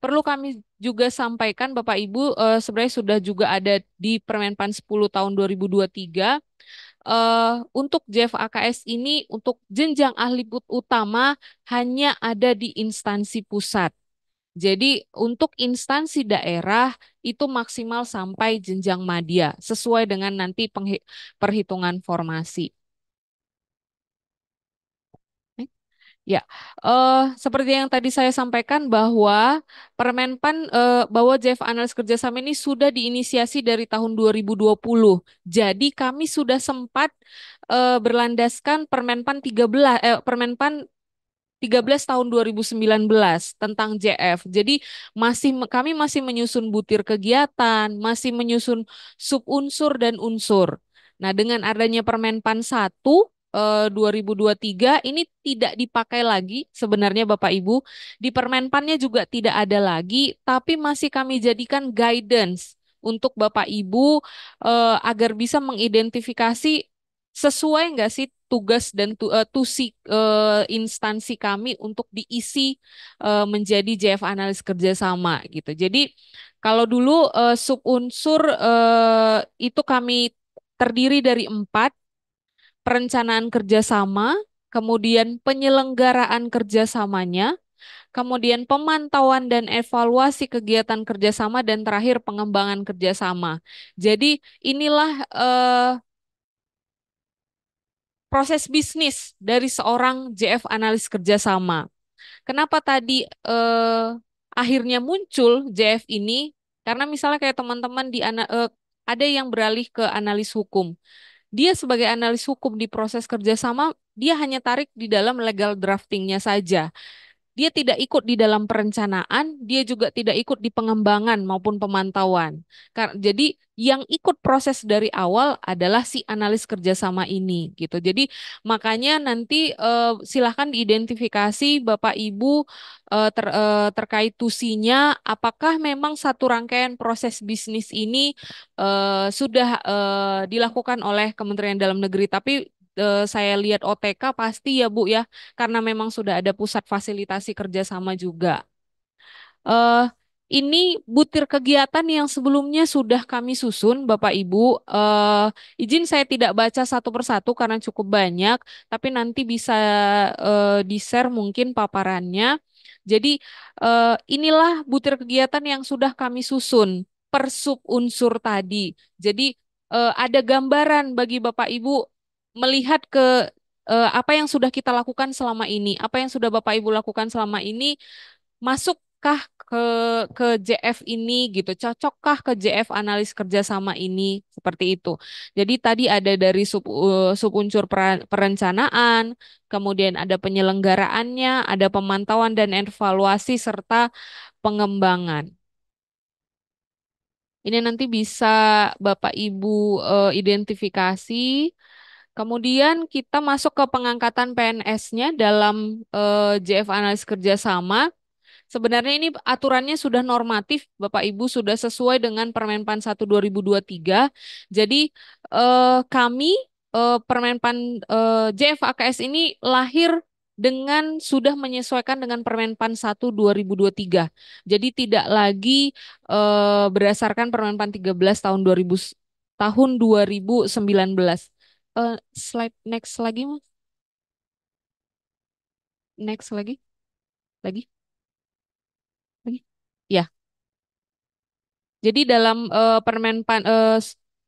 Perlu kami juga sampaikan Bapak Ibu, sebenarnya sudah juga ada di Permenpan 10 tahun 2023, untuk JFAKS ini untuk jenjang ahli utama hanya ada di instansi pusat. Jadi untuk instansi daerah itu maksimal sampai jenjang madya sesuai dengan nanti perhitungan formasi. Ya, seperti yang tadi saya sampaikan bahwa bahwa JF Analis Kerjasama ini sudah diinisiasi dari tahun 2020. Jadi kami sudah sempat berlandaskan Permenpan 13 tahun 2019 tentang JF. Jadi kami masih menyusun butir kegiatan, masih menyusun subunsur dan unsur. Nah, dengan adanya Permenpan 1 2023 ini tidak dipakai lagi sebenarnya Bapak Ibu. Di Permenpannya juga tidak ada lagi, tapi masih kami jadikan guidance untuk Bapak Ibu agar bisa mengidentifikasi sesuai nggak sih tugas dan tusi instansi kami untuk diisi menjadi JF analis kerjasama gitu. Jadi kalau dulu subunsur itu kami terdiri dari 4, perencanaan kerjasama, kemudian penyelenggaraan kerjasamanya, kemudian pemantauan dan evaluasi kegiatan kerjasama, dan terakhir pengembangan kerjasama. Jadi inilah proses bisnis dari seorang JF analis kerjasama. Kenapa tadi akhirnya muncul JF ini? Karena misalnya kayak teman-teman ada yang beralih ke analis hukum. Dia sebagai analis hukum di proses kerjasama, dia hanya tarik di dalam legal draftingnya saja. Dia tidak ikut di dalam perencanaan, dia juga tidak ikut di pengembangan maupun pemantauan. Jadi yang ikut proses dari awal adalah si analis kerjasama ini, gitu. Jadi makanya nanti silahkan diidentifikasi Bapak Ibu terkait tusinya, apakah memang satu rangkaian proses bisnis ini sudah dilakukan oleh Kementerian Dalam Negeri. Tapi saya lihat OTK pasti ya Bu ya, karena memang sudah ada pusat fasilitasi kerjasama juga. Eh, ini butir kegiatan yang sebelumnya sudah kami susun, Bapak Ibu. Izin saya tidak baca satu persatu karena cukup banyak, tapi nanti bisa di-share mungkin paparannya. Jadi inilah butir kegiatan yang sudah kami susun per sub unsur tadi. Jadi ada gambaran bagi Bapak Ibu melihat ke apa yang sudah kita lakukan selama ini, apa yang sudah Bapak Ibu lakukan selama ini, masukkah ke JF ini gitu, cocokkah ke JF analis kerjasama ini, seperti itu. Jadi tadi ada dari sub unsur perencanaan, kemudian ada penyelenggaraannya, ada pemantauan dan evaluasi serta pengembangan. Ini nanti bisa Bapak Ibu identifikasi. Kemudian kita masuk ke pengangkatan PNS-nya dalam JF analis kerjasama. Sebenarnya ini aturannya sudah normatif, Bapak Ibu sudah sesuai dengan Permenpan 1 2023. Jadi kami Permenpan JF AKS ini lahir dengan sudah menyesuaikan dengan Permenpan 1 2023. Jadi tidak lagi berdasarkan Permenpan 13 tahun 2019. Slide next lagi, Mas. Next lagi, lagi, lagi. Ya. Jadi dalam Permenpan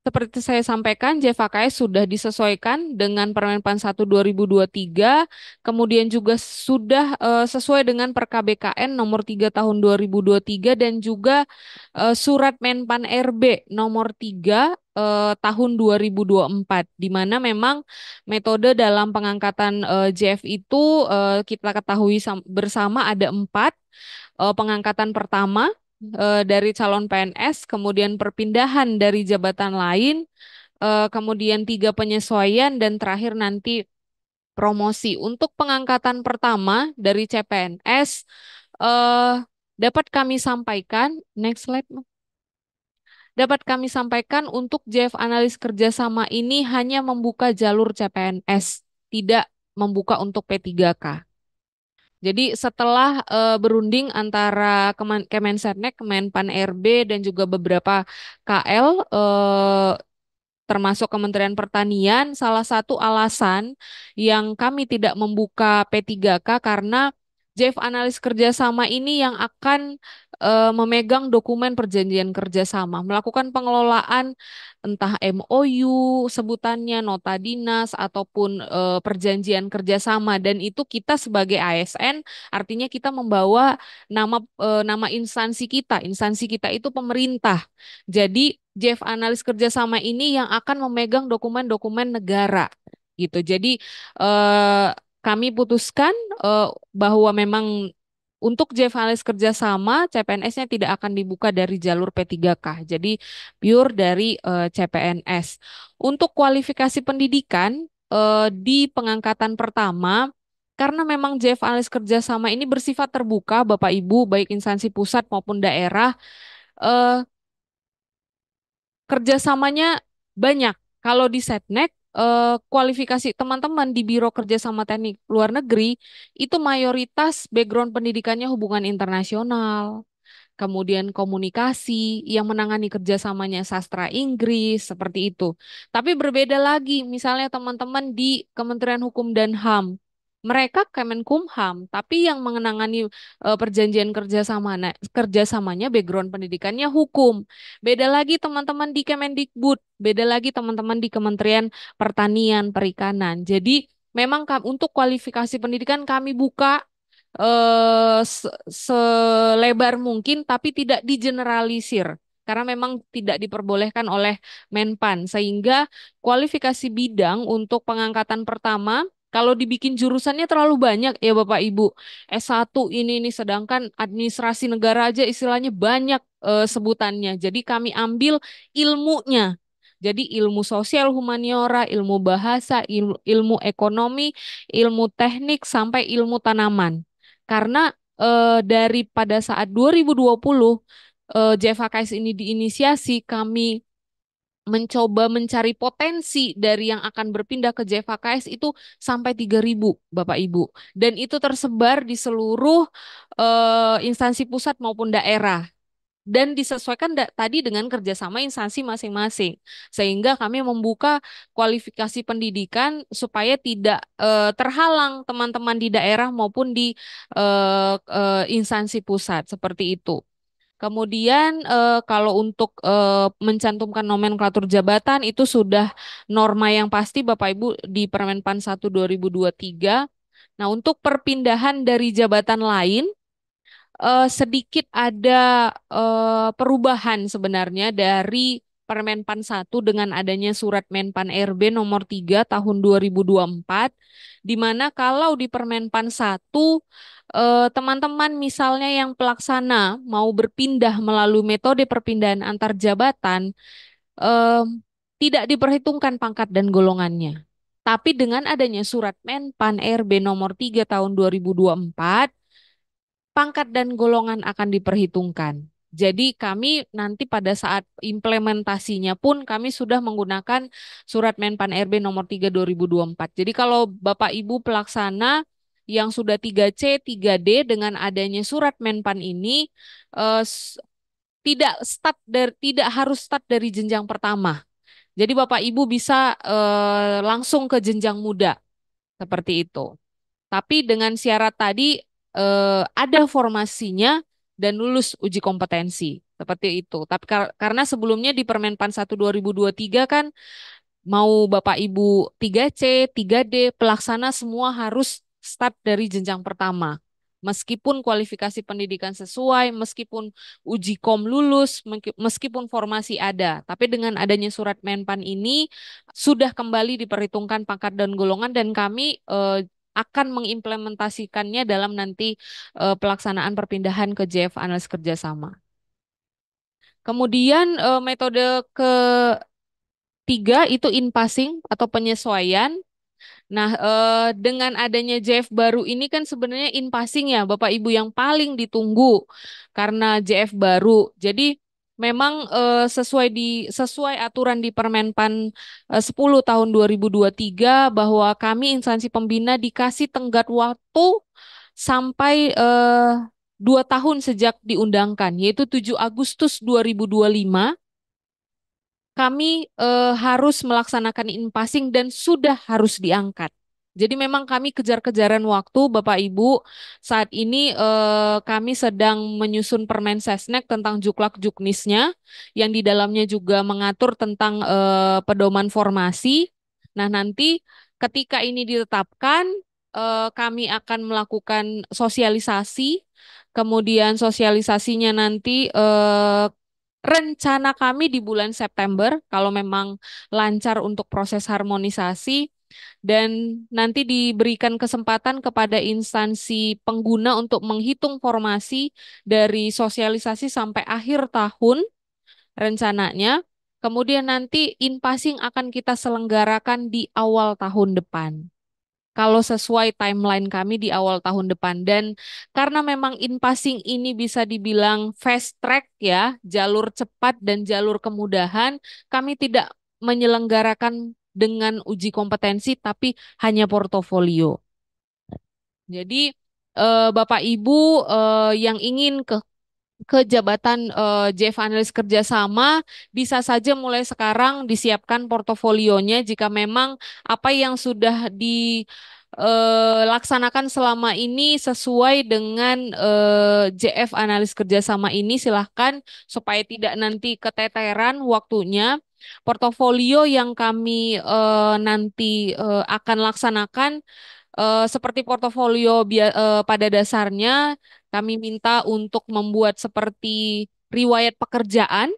seperti saya sampaikan, JFKS sudah disesuaikan dengan Permenpan 1 2023, kemudian juga sudah sesuai dengan Per-KBKN nomor 3 tahun 2023, dan juga Surat Menpan RB nomor 3 tahun 2024, di mana memang metode dalam pengangkatan JF itu kita ketahui bersama ada 4. Pengangkatan pertama dari calon PNS, kemudian perpindahan dari jabatan lain, kemudian 3 penyesuaian, dan terakhir nanti promosi. Untuk pengangkatan pertama dari CPNS dapat kami sampaikan, next slide, Mas. Dapat kami sampaikan untuk JF analis kerjasama ini hanya membuka jalur CPNS, tidak membuka untuk P3K. Jadi setelah berunding antara Kemensetnek, Kemenpan RB dan juga beberapa KL termasuk Kementerian Pertanian, salah satu alasan yang kami tidak membuka P3K karena JF Analis Kerjasama ini yang akan memegang dokumen perjanjian kerjasama, melakukan pengelolaan entah MOU sebutannya, nota dinas ataupun perjanjian kerjasama dan itu kita sebagai ASN artinya kita membawa nama instansi kita itu pemerintah. Jadi JF Analis Kerjasama ini yang akan memegang dokumen-dokumen negara gitu. Jadi eh, kami putuskan eh, bahwa memang untuk JF Analis Kerjasama CPNS-nya tidak akan dibuka dari jalur P3K. Jadi pure dari CPNS. Untuk kualifikasi pendidikan di pengangkatan pertama karena memang JF Analis Kerjasama ini bersifat terbuka, Bapak Ibu, baik instansi pusat maupun daerah, eh, kerjasamanya banyak. Kalau di Setnek, kualifikasi teman-teman di Biro Kerjasama Teknik Luar Negeri itu mayoritas background pendidikannya hubungan internasional, kemudian komunikasi yang menangani kerjasamanya sastra Inggris seperti itu. Tapi berbeda lagi, misalnya teman-teman di Kementerian Hukum dan HAM. Mereka Kemenkumham, tapi yang mengenangani perjanjian kerjasamanya background pendidikannya hukum. Beda lagi teman-teman di Kemendikbud, beda lagi teman-teman di Kementerian Pertanian, Perikanan. Jadi memang untuk kualifikasi pendidikan kami buka selebar mungkin tapi tidak digeneralisir karena memang tidak diperbolehkan oleh Menpan sehingga kualifikasi bidang untuk pengangkatan pertama kalau dibikin jurusannya terlalu banyak ya Bapak Ibu. S1 ini sedangkan administrasi negara aja istilahnya banyak sebutannya. Jadi kami ambil ilmunya. Jadi ilmu sosial humaniora, ilmu bahasa, ilmu ekonomi, ilmu teknik sampai ilmu tanaman. Karena dari pada saat 2020 JFKS ini diinisiasi, kami mencoba mencari potensi dari yang akan berpindah ke JFKS itu sampai 3.000 Bapak Ibu. Dan itu tersebar di seluruh instansi pusat maupun daerah dan disesuaikan tadi dengan kerjasama instansi masing-masing. Sehingga kami membuka kualifikasi pendidikan supaya tidak terhalang teman-teman di daerah maupun di instansi pusat seperti itu. Kemudian kalau untuk mencantumkan nomenklatur jabatan itu sudah norma yang pasti Bapak Ibu di Permenpan 1 2023. Nah, untuk perpindahan dari jabatan lain sedikit ada perubahan sebenarnya dari Permenpan 1 dengan adanya surat Menpan RB nomor 3 tahun 2024 di mana kalau di Permenpan 1 teman-teman misalnya yang pelaksana mau berpindah melalui metode perpindahan antar jabatan eh, tidak diperhitungkan pangkat dan golongannya. Tapi dengan adanya surat Menpan RB nomor 3 tahun 2024 pangkat dan golongan akan diperhitungkan. Jadi kami nanti pada saat implementasinya pun kami sudah menggunakan surat Menpan RB nomor 3 2024. Jadi kalau Bapak Ibu pelaksana yang sudah 3C, 3D dengan adanya surat Menpan ini eh, s- tidak harus start dari jenjang pertama. Jadi Bapak Ibu bisa langsung ke jenjang muda seperti itu. Tapi dengan syarat tadi ada formasinya dan lulus uji kompetensi. Seperti itu. Tapi karena sebelumnya di Permenpan 1 2023 kan mau Bapak Ibu 3C, 3D, pelaksana semua harus start dari jenjang pertama. Meskipun kualifikasi pendidikan sesuai, meskipun uji kom lulus, meskipun formasi ada. Tapi dengan adanya surat Menpan ini sudah kembali diperhitungkan pangkat dan golongan dan kami akan mengimplementasikannya dalam nanti pelaksanaan perpindahan ke JF Analis Kerjasama. Kemudian metode ketiga itu in passing atau penyesuaian. Nah, dengan adanya JF baru ini kan sebenarnya in passing ya, Bapak Ibu yang paling ditunggu karena JF baru. Jadi memang sesuai aturan di Permenpan 10 tahun 2023 bahwa kami instansi pembina dikasih tenggat waktu sampai 2 tahun sejak diundangkan, yaitu 7 Agustus 2025, kami harus melaksanakan in-passing dan sudah harus diangkat. Jadi memang kami kejar-kejaran waktu, Bapak Ibu. Saat ini kami sedang menyusun Permen Sesnek tentang juklak juknisnya, yang di dalamnya juga mengatur tentang pedoman formasi. Nah, nanti ketika ini ditetapkan, kami akan melakukan sosialisasi. Kemudian sosialisasinya nanti rencana kami di bulan September, kalau memang lancar untuk proses harmonisasi, dan nanti diberikan kesempatan kepada instansi pengguna untuk menghitung formasi dari sosialisasi sampai akhir tahun rencananya. Kemudian nanti in-passing akan kita selenggarakan di awal tahun depan, kalau sesuai timeline kami di awal tahun depan. Dan karena memang in-passing ini bisa dibilang fast track ya, jalur cepat dan jalur kemudahan, kami tidak menyelenggarakan dengan uji kompetensi, tapi hanya portofolio. Jadi Bapak Ibu yang ingin ke jabatan JF Analis Kerjasama, bisa saja mulai sekarang disiapkan portofolionya jika memang apa yang sudah dilaksanakan selama ini sesuai dengan JF Analis Kerjasama ini, silahkan supaya tidak nanti keteteran waktunya. Portofolio yang kami nanti akan laksanakan seperti portofolio pada dasarnya, kami minta untuk membuat seperti riwayat pekerjaan,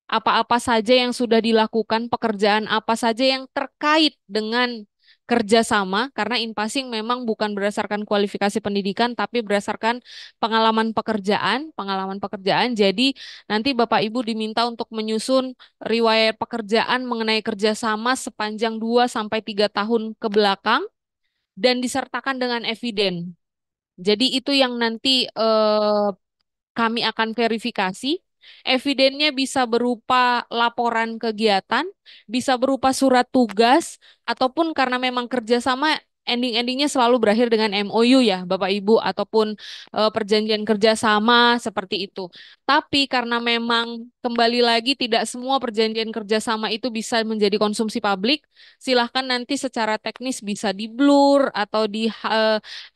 apa-apa saja yang sudah dilakukan, pekerjaan apa saja yang terkait dengan kerjasama, karena in-passing memang bukan berdasarkan kualifikasi pendidikan, tapi berdasarkan pengalaman pekerjaan. Jadi nanti Bapak Ibu diminta untuk menyusun riwayat pekerjaan mengenai kerjasama sepanjang 2 sampai 3 tahun ke belakang dan disertakan dengan eviden. Jadi itu yang nanti kami akan verifikasi. Evidennya bisa berupa laporan kegiatan, bisa berupa surat tugas, ataupun karena memang kerjasama ending-endingnya selalu berakhir dengan MOU ya, Bapak Ibu, ataupun perjanjian kerjasama seperti itu. Tapi karena memang kembali lagi tidak semua perjanjian kerjasama itu bisa menjadi konsumsi publik, silahkan nanti secara teknis bisa di-blur atau di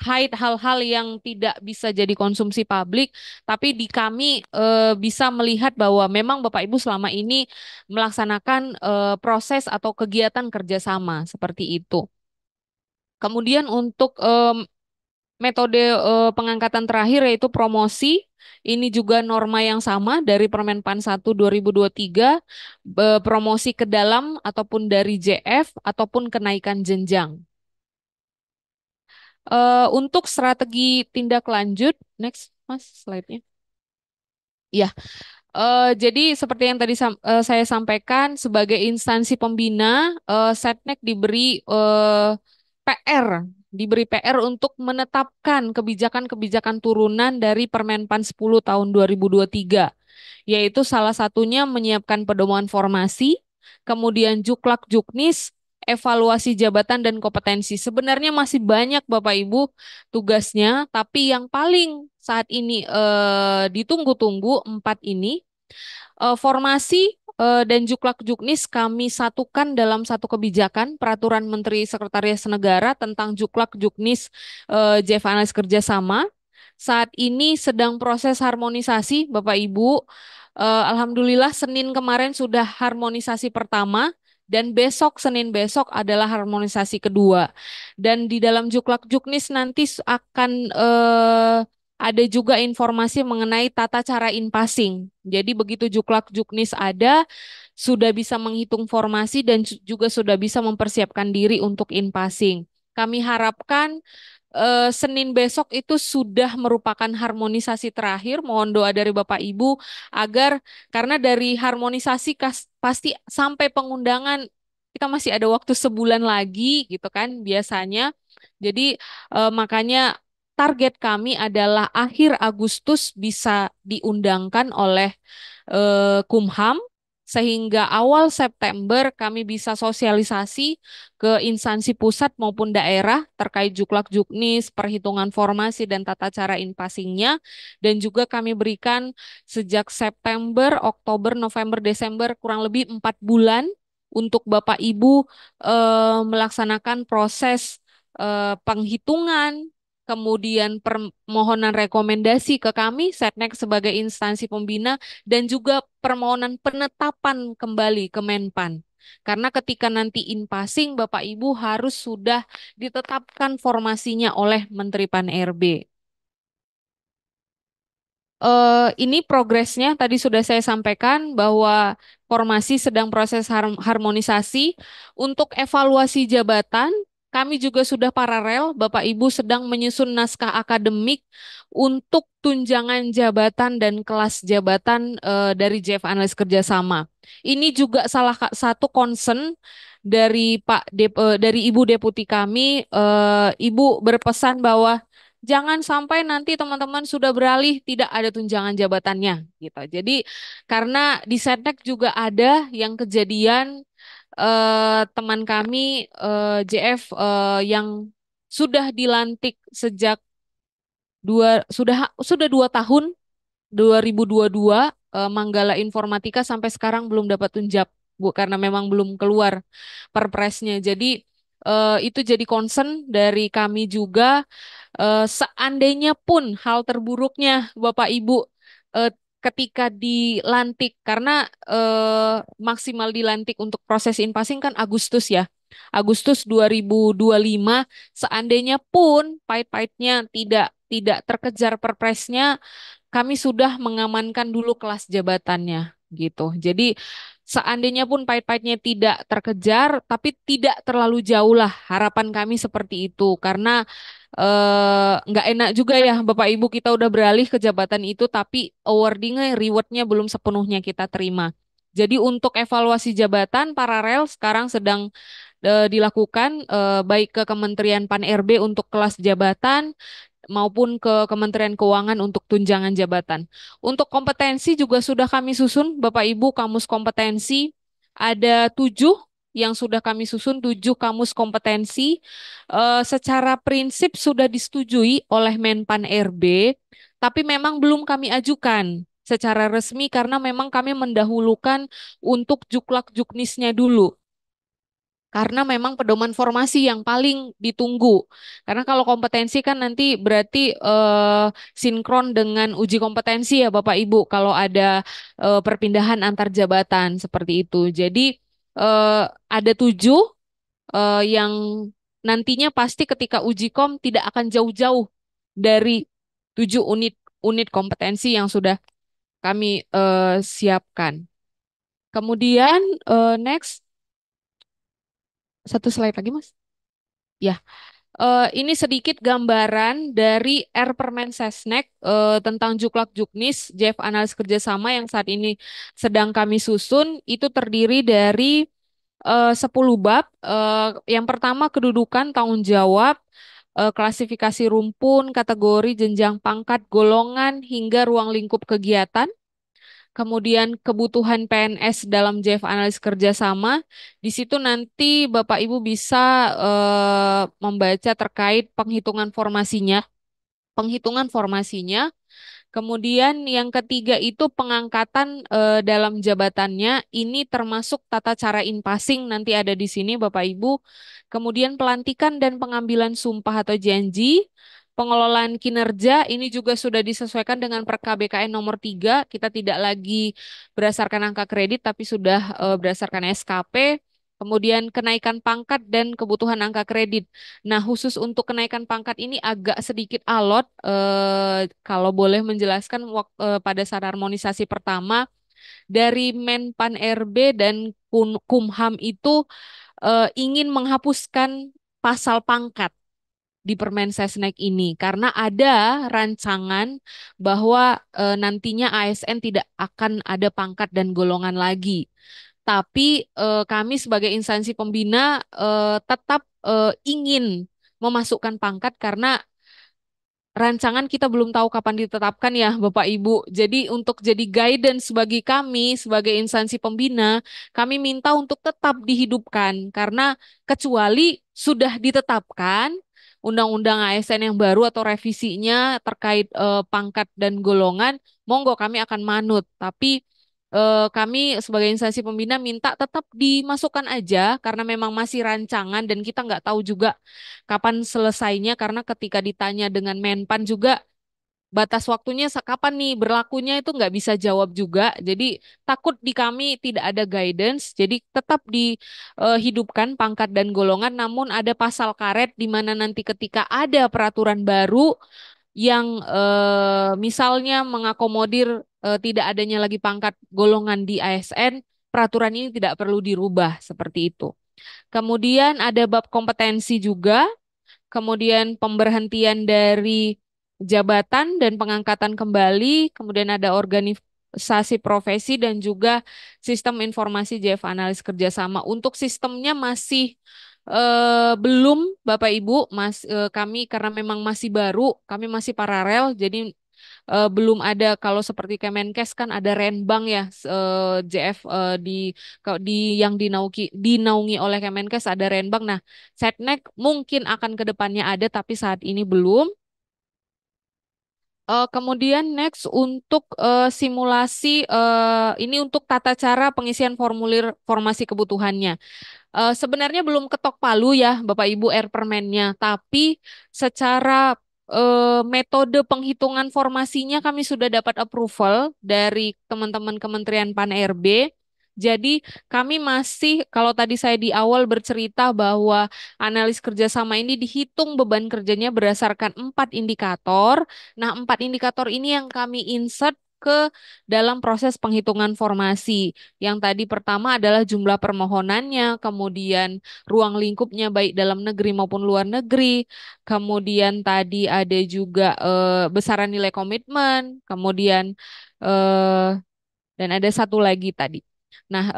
hide hal-hal yang tidak bisa jadi konsumsi publik, tapi di kami bisa melihat bahwa memang Bapak Ibu selama ini melaksanakan proses atau kegiatan kerjasama seperti itu. Kemudian untuk metode pengangkatan terakhir yaitu promosi, ini juga norma yang sama dari Permen PAN 1 2023, promosi ke dalam ataupun dari JF ataupun kenaikan jenjang. Untuk strategi tindak lanjut, next Mas slide-nya. Ya, jadi seperti yang tadi saya sampaikan, sebagai instansi pembina, Setnek PR, diberi PR untuk menetapkan kebijakan-kebijakan turunan dari Permenpan 10 tahun 2023, yaitu salah satunya menyiapkan pedoman formasi, kemudian juklak juknis, evaluasi jabatan dan kompetensi. Sebenarnya masih banyak Bapak Ibu tugasnya, tapi yang paling saat ini ditunggu-tunggu empat ini. Formasi dan juklak juknis kami satukan dalam satu kebijakan Peraturan Menteri Sekretaris Negara tentang juklak juknis JF Analis Kerjasama. Saat ini sedang proses harmonisasi, Bapak Ibu. Alhamdulillah Senin kemarin sudah harmonisasi pertama, dan besok Senin besok adalah harmonisasi kedua. Dan di dalam juklak juknis nanti akan ada juga informasi mengenai tata cara in-passing. Jadi begitu juklak juknis ada, sudah bisa menghitung formasi dan juga sudah bisa mempersiapkan diri untuk in-passing. Kami harapkan Senin besok itu sudah merupakan harmonisasi terakhir. Mohon doa dari Bapak Ibu agar, karena dari harmonisasi pasti sampai pengundangan kita masih ada waktu sebulan lagi gitu kan biasanya. Jadi makanya target kami adalah akhir Agustus bisa diundangkan oleh Kumham, sehingga awal September kami bisa sosialisasi ke instansi pusat maupun daerah terkait juklak-juknis, perhitungan formasi dan tata cara inpassingnya, dan juga kami berikan sejak September, Oktober, November, Desember kurang lebih 4 bulan untuk Bapak Ibu melaksanakan proses penghitungan, kemudian permohonan rekomendasi ke kami, Setnek sebagai instansi pembina, dan juga permohonan penetapan kembali ke Menpan. Karena ketika nanti in-passing, Bapak Ibu harus sudah ditetapkan formasinya oleh Menteri Pan-RB. Ini progresnya tadi sudah saya sampaikan bahwa formasi sedang proses harmonisasi. Untuk evaluasi jabatan, kami juga sudah paralel, Bapak Ibu sedang menyusun naskah akademik untuk tunjangan jabatan dan kelas jabatan dari JF Analis Kerjasama. Ini juga salah satu concern dari dari Ibu Deputi kami. Ibu berpesan bahwa jangan sampai nanti teman-teman sudah beralih tidak ada tunjangan jabatannya gitu. Jadi karena di Setnek juga ada yang kejadian teman kami JF yang sudah dilantik sejak sudah 2 tahun 2022 Manggala Informatika sampai sekarang belum dapat tunjak Bu karena memang belum keluar perpresnya. Jadi itu jadi concern dari kami juga. Seandainya pun hal terburuknya Bapak Ibu eh, ketika dilantik karena maksimal dilantik untuk proses inpassing kan Agustus ya. Agustus 2025 seandainya pun pahit-pahitnya tidak terkejar perpresnya kami sudah mengamankan dulu kelas jabatannya gitu. Jadi seandainya pun pahit-pahitnya tidak terkejar, tapi tidak terlalu jauh lah harapan kami seperti itu. Karena nggak enak juga ya Bapak Ibu kita udah beralih ke jabatan itu, tapi awardingnya, rewardnya belum sepenuhnya kita terima. Jadi untuk evaluasi jabatan paralel sekarang sedang dilakukan baik ke Kementerian Pan-RB untuk kelas jabatan maupun ke Kementerian Keuangan untuk tunjangan jabatan. Untuk kompetensi juga sudah kami susun, Bapak Ibu, kamus kompetensi ada 7 yang sudah kami susun, 7 kamus kompetensi. Secara prinsip sudah disetujui oleh Menpan RB, tapi memang belum kami ajukan secara resmi karena memang kami mendahulukan untuk juklak juknisnya dulu. Karena memang pedoman formasi yang paling ditunggu. Karena kalau kompetensi kan nanti berarti sinkron dengan uji kompetensi ya Bapak Ibu kalau ada perpindahan antar jabatan seperti itu. Jadi ada 7 yang nantinya pasti ketika uji kom tidak akan jauh-jauh dari 7 unit unit kompetensi yang sudah kami siapkan. Kemudian next satu slide lagi Mas. Ya. Ini sedikit gambaran dari Permen Sesnek tentang Juklak Juknis JF Analis Kerjasama yang saat ini sedang kami susun. Itu terdiri dari 10 bab. Yang pertama kedudukan, tanggung jawab, klasifikasi rumpun, kategori, jenjang pangkat, golongan, hingga ruang lingkup kegiatan. Kemudian kebutuhan PNS dalam JF Analis Kerjasama. Di situ nanti Bapak Ibu bisa membaca terkait penghitungan formasinya. Penghitungan formasinya. Kemudian yang ketiga itu pengangkatan dalam jabatannya. Ini termasuk tata cara in-passing nanti ada di sini Bapak Ibu. Kemudian pelantikan dan pengambilan sumpah atau janji. Pengelolaan kinerja ini juga sudah disesuaikan dengan Perka BKN nomor 3. Kita tidak lagi berdasarkan angka kredit tapi sudah berdasarkan SKP. Kemudian kenaikan pangkat dan kebutuhan angka kredit. Nah, khusus untuk kenaikan pangkat ini agak sedikit alot. Kalau boleh menjelaskan pada saat harmonisasi pertama dari Menpan RB dan Kumham itu ingin menghapuskan pasal pangkat di Permen Sesnek ini karena ada rancangan bahwa nantinya ASN tidak akan ada pangkat dan golongan lagi. Tapi kami sebagai instansi pembina tetap ingin memasukkan pangkat karena rancangan kita belum tahu kapan ditetapkan ya Bapak Ibu. Jadi untuk jadi guidance bagi kami sebagai instansi pembina, kami minta untuk tetap dihidupkan karena kecuali sudah ditetapkan Undang-Undang ASN yang baru atau revisinya terkait pangkat dan golongan, monggo kami akan manut. Tapi kami sebagai instansi pembina minta tetap dimasukkan aja karena memang masih rancangan dan kita nggak tahu juga kapan selesainya karena ketika ditanya dengan Menpan juga batas waktunya kapan nih berlakunya itu nggak bisa jawab juga. Jadi takut di kami tidak ada guidance. Jadi tetap dihidupkan pangkat dan golongan namun ada pasal karet di mana nanti ketika ada peraturan baru yang misalnya mengakomodir tidak adanya lagi pangkat golongan di ASN, peraturan ini tidak perlu dirubah seperti itu. Kemudian ada bab kompetensi juga, kemudian pemberhentian dari jabatan dan pengangkatan kembali, kemudian ada organisasi profesi dan juga sistem informasi JF analis kerjasama. Untuk sistemnya masih belum, Bapak Ibu, kami karena memang masih baru, kami masih paralel, jadi belum ada kalau seperti Kemenkes kan ada Renbang ya JF di yang dinaungi oleh Kemenkes ada Renbang. Nah, Setnek mungkin akan ke depannya ada tapi saat ini belum. Kemudian next untuk simulasi ini untuk tata cara pengisian formulir formasi kebutuhannya. Sebenarnya belum ketok palu ya Bapak Ibu Permennya, tapi secara metode penghitungan formasinya kami sudah dapat approval dari teman-teman Kementerian Pan-RB. Jadi kami masih, kalau tadi saya di awal bercerita bahwa analis kerjasama ini dihitung beban kerjanya berdasarkan 4 indikator. Nah, 4 indikator ini yang kami insert ke dalam proses penghitungan formasi. Yang tadi pertama adalah jumlah permohonannya, kemudian ruang lingkupnya baik dalam negeri maupun luar negeri, kemudian tadi ada juga besaran nilai komitmen, kemudian eh, dan ada satu lagi tadi. Nah,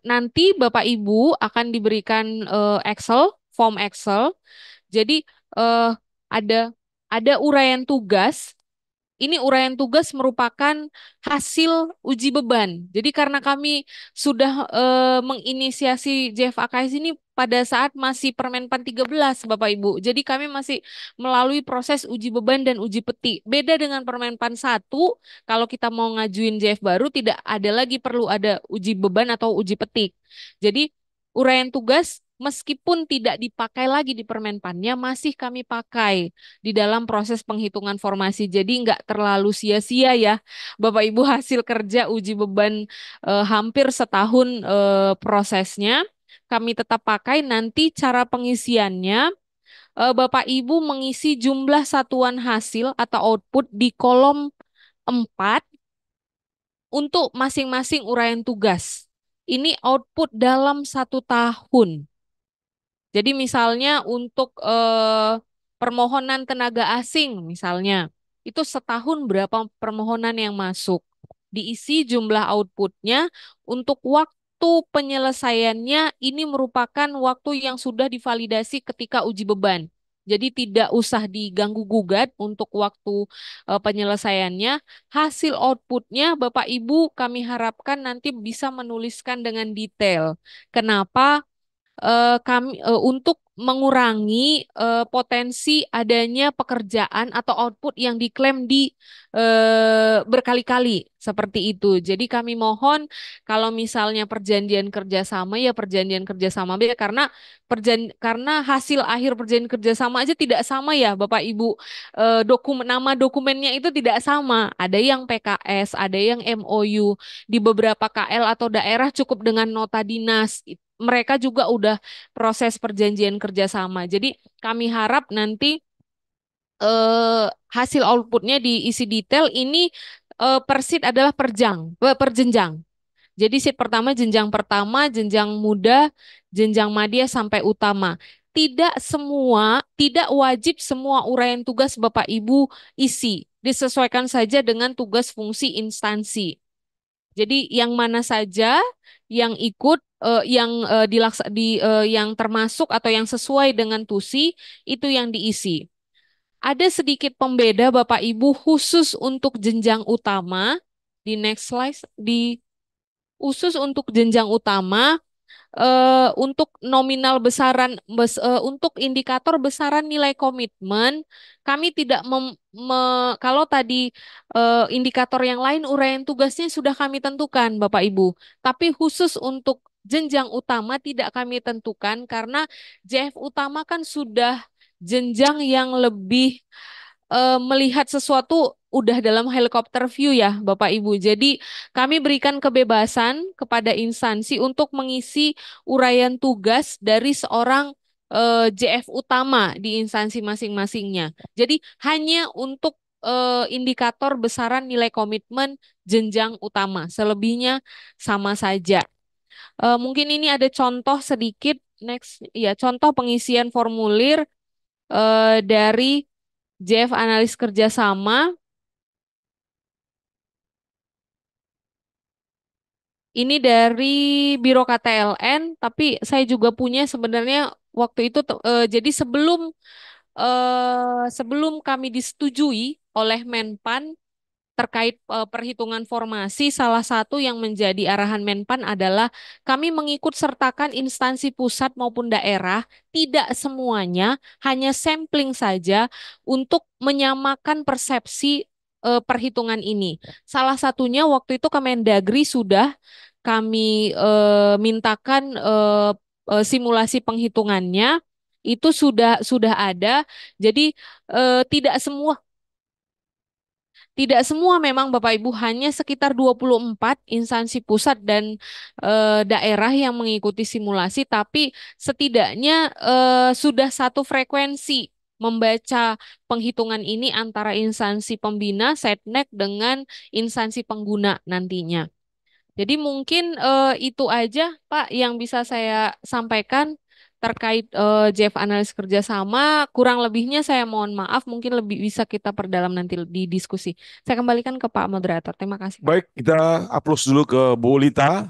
nanti Bapak Ibu akan diberikan Excel, form Excel. Jadi eh, ada uraian tugas ini uraian tugas merupakan hasil uji beban. Jadi karena kami sudah menginisiasi JFAKS ini pada saat masih Permenpan 13, Bapak Ibu. Jadi kami masih melalui proses uji beban dan uji petik. Beda dengan Permenpan 1, kalau kita mau ngajuin JF baru tidak ada lagi perlu ada uji beban atau uji petik. Jadi uraian tugas meskipun tidak dipakai lagi di Permenpannya masih kami pakai di dalam proses penghitungan formasi. Jadi nggak terlalu sia-sia ya, Bapak Ibu hasil kerja uji beban hampir setahun prosesnya. Kami tetap pakai nanti cara pengisiannya. Bapak Ibu mengisi jumlah satuan hasil atau output di kolom 4 untuk masing-masing uraian tugas. Ini output dalam 1 tahun. Jadi misalnya untuk permohonan tenaga asing misalnya, itu setahun berapa permohonan yang masuk. Diisi jumlah outputnya untuk waktu penyelesaiannya ini merupakan waktu yang sudah divalidasi ketika uji beban. Jadi tidak usah diganggu gugat untuk waktu penyelesaiannya. Hasil outputnya Bapak Ibu kami harapkan nanti bisa menuliskan dengan detail. Kenapa? Kami untuk mengurangi potensi adanya pekerjaan atau output yang diklaim di berkali-kali seperti itu. Jadi kami mohon kalau misalnya perjanjian kerjasama ya perjanjian kerjasama ya karena karena hasil akhir perjanjian kerjasama aja tidak sama ya Bapak Ibu. Nama dokumennya itu tidak sama. Ada yang PKS, ada yang MOU. Di beberapa KL atau daerah cukup dengan nota dinas mereka juga udah proses perjanjian kerjasama. Jadi kami harap nanti hasil outputnya diisi detail. Ini per sheet adalah per jenjang. Jadi sheet pertama, jenjang muda, jenjang madya sampai utama. Tidak wajib semua uraian tugas Bapak Ibu isi. Disesuaikan saja dengan tugas fungsi instansi. Jadi yang mana saja yang ikut yang termasuk atau yang sesuai dengan TUSI itu yang diisi. Ada sedikit pembeda Bapak Ibu khusus untuk jenjang utama. Di next slide, di khusus untuk jenjang utama, untuk nominal untuk indikator besaran nilai komitmen, kami tidak kalau tadi indikator yang lain uraian tugasnya sudah kami tentukan, Bapak Ibu. Tapi khusus untuk jenjang utama tidak kami tentukan karena JF utama kan sudah jenjang yang lebih melihat sesuatu udah dalam helikopter view ya, Bapak Ibu. Jadi kami berikan kebebasan kepada instansi untuk mengisi uraian tugas dari seorang JF utama di instansi masing-masingnya. Jadi hanya untuk indikator besaran nilai komitmen jenjang utama. Selebihnya sama saja. Mungkin ini ada contoh sedikit next ya, contoh pengisian formulir dari JF analis kerjasama. Ini dari Biro KTLN, tapi saya juga punya sebenarnya waktu itu jadi sebelum kami disetujui oleh Menpan terkait perhitungan formasi, salah satu yang menjadi arahan Menpan adalah kami mengikut sertakan instansi pusat maupun daerah, tidak semuanya, hanya sampling saja untuk menyamakan persepsi perhitungan ini. Salah satunya waktu itu Kemendagri sudah kami mintakan simulasi penghitungannya, itu sudah ada. Jadi tidak semua memang Bapak Ibu, hanya sekitar 24 instansi pusat dan daerah yang mengikuti simulasi, tapi setidaknya sudah satu frekuensi membaca penghitungan ini antara instansi pembina, setnek dengan instansi pengguna nantinya. Jadi mungkin itu aja Pak yang bisa saya sampaikan terkait JF analis kerjasama. Kurang lebihnya saya mohon maaf, mungkin lebih bisa kita perdalam nanti di diskusi. Saya kembalikan ke Pak Moderator. Terima kasih Pak. Baik, kita upload dulu ke Bu Lita.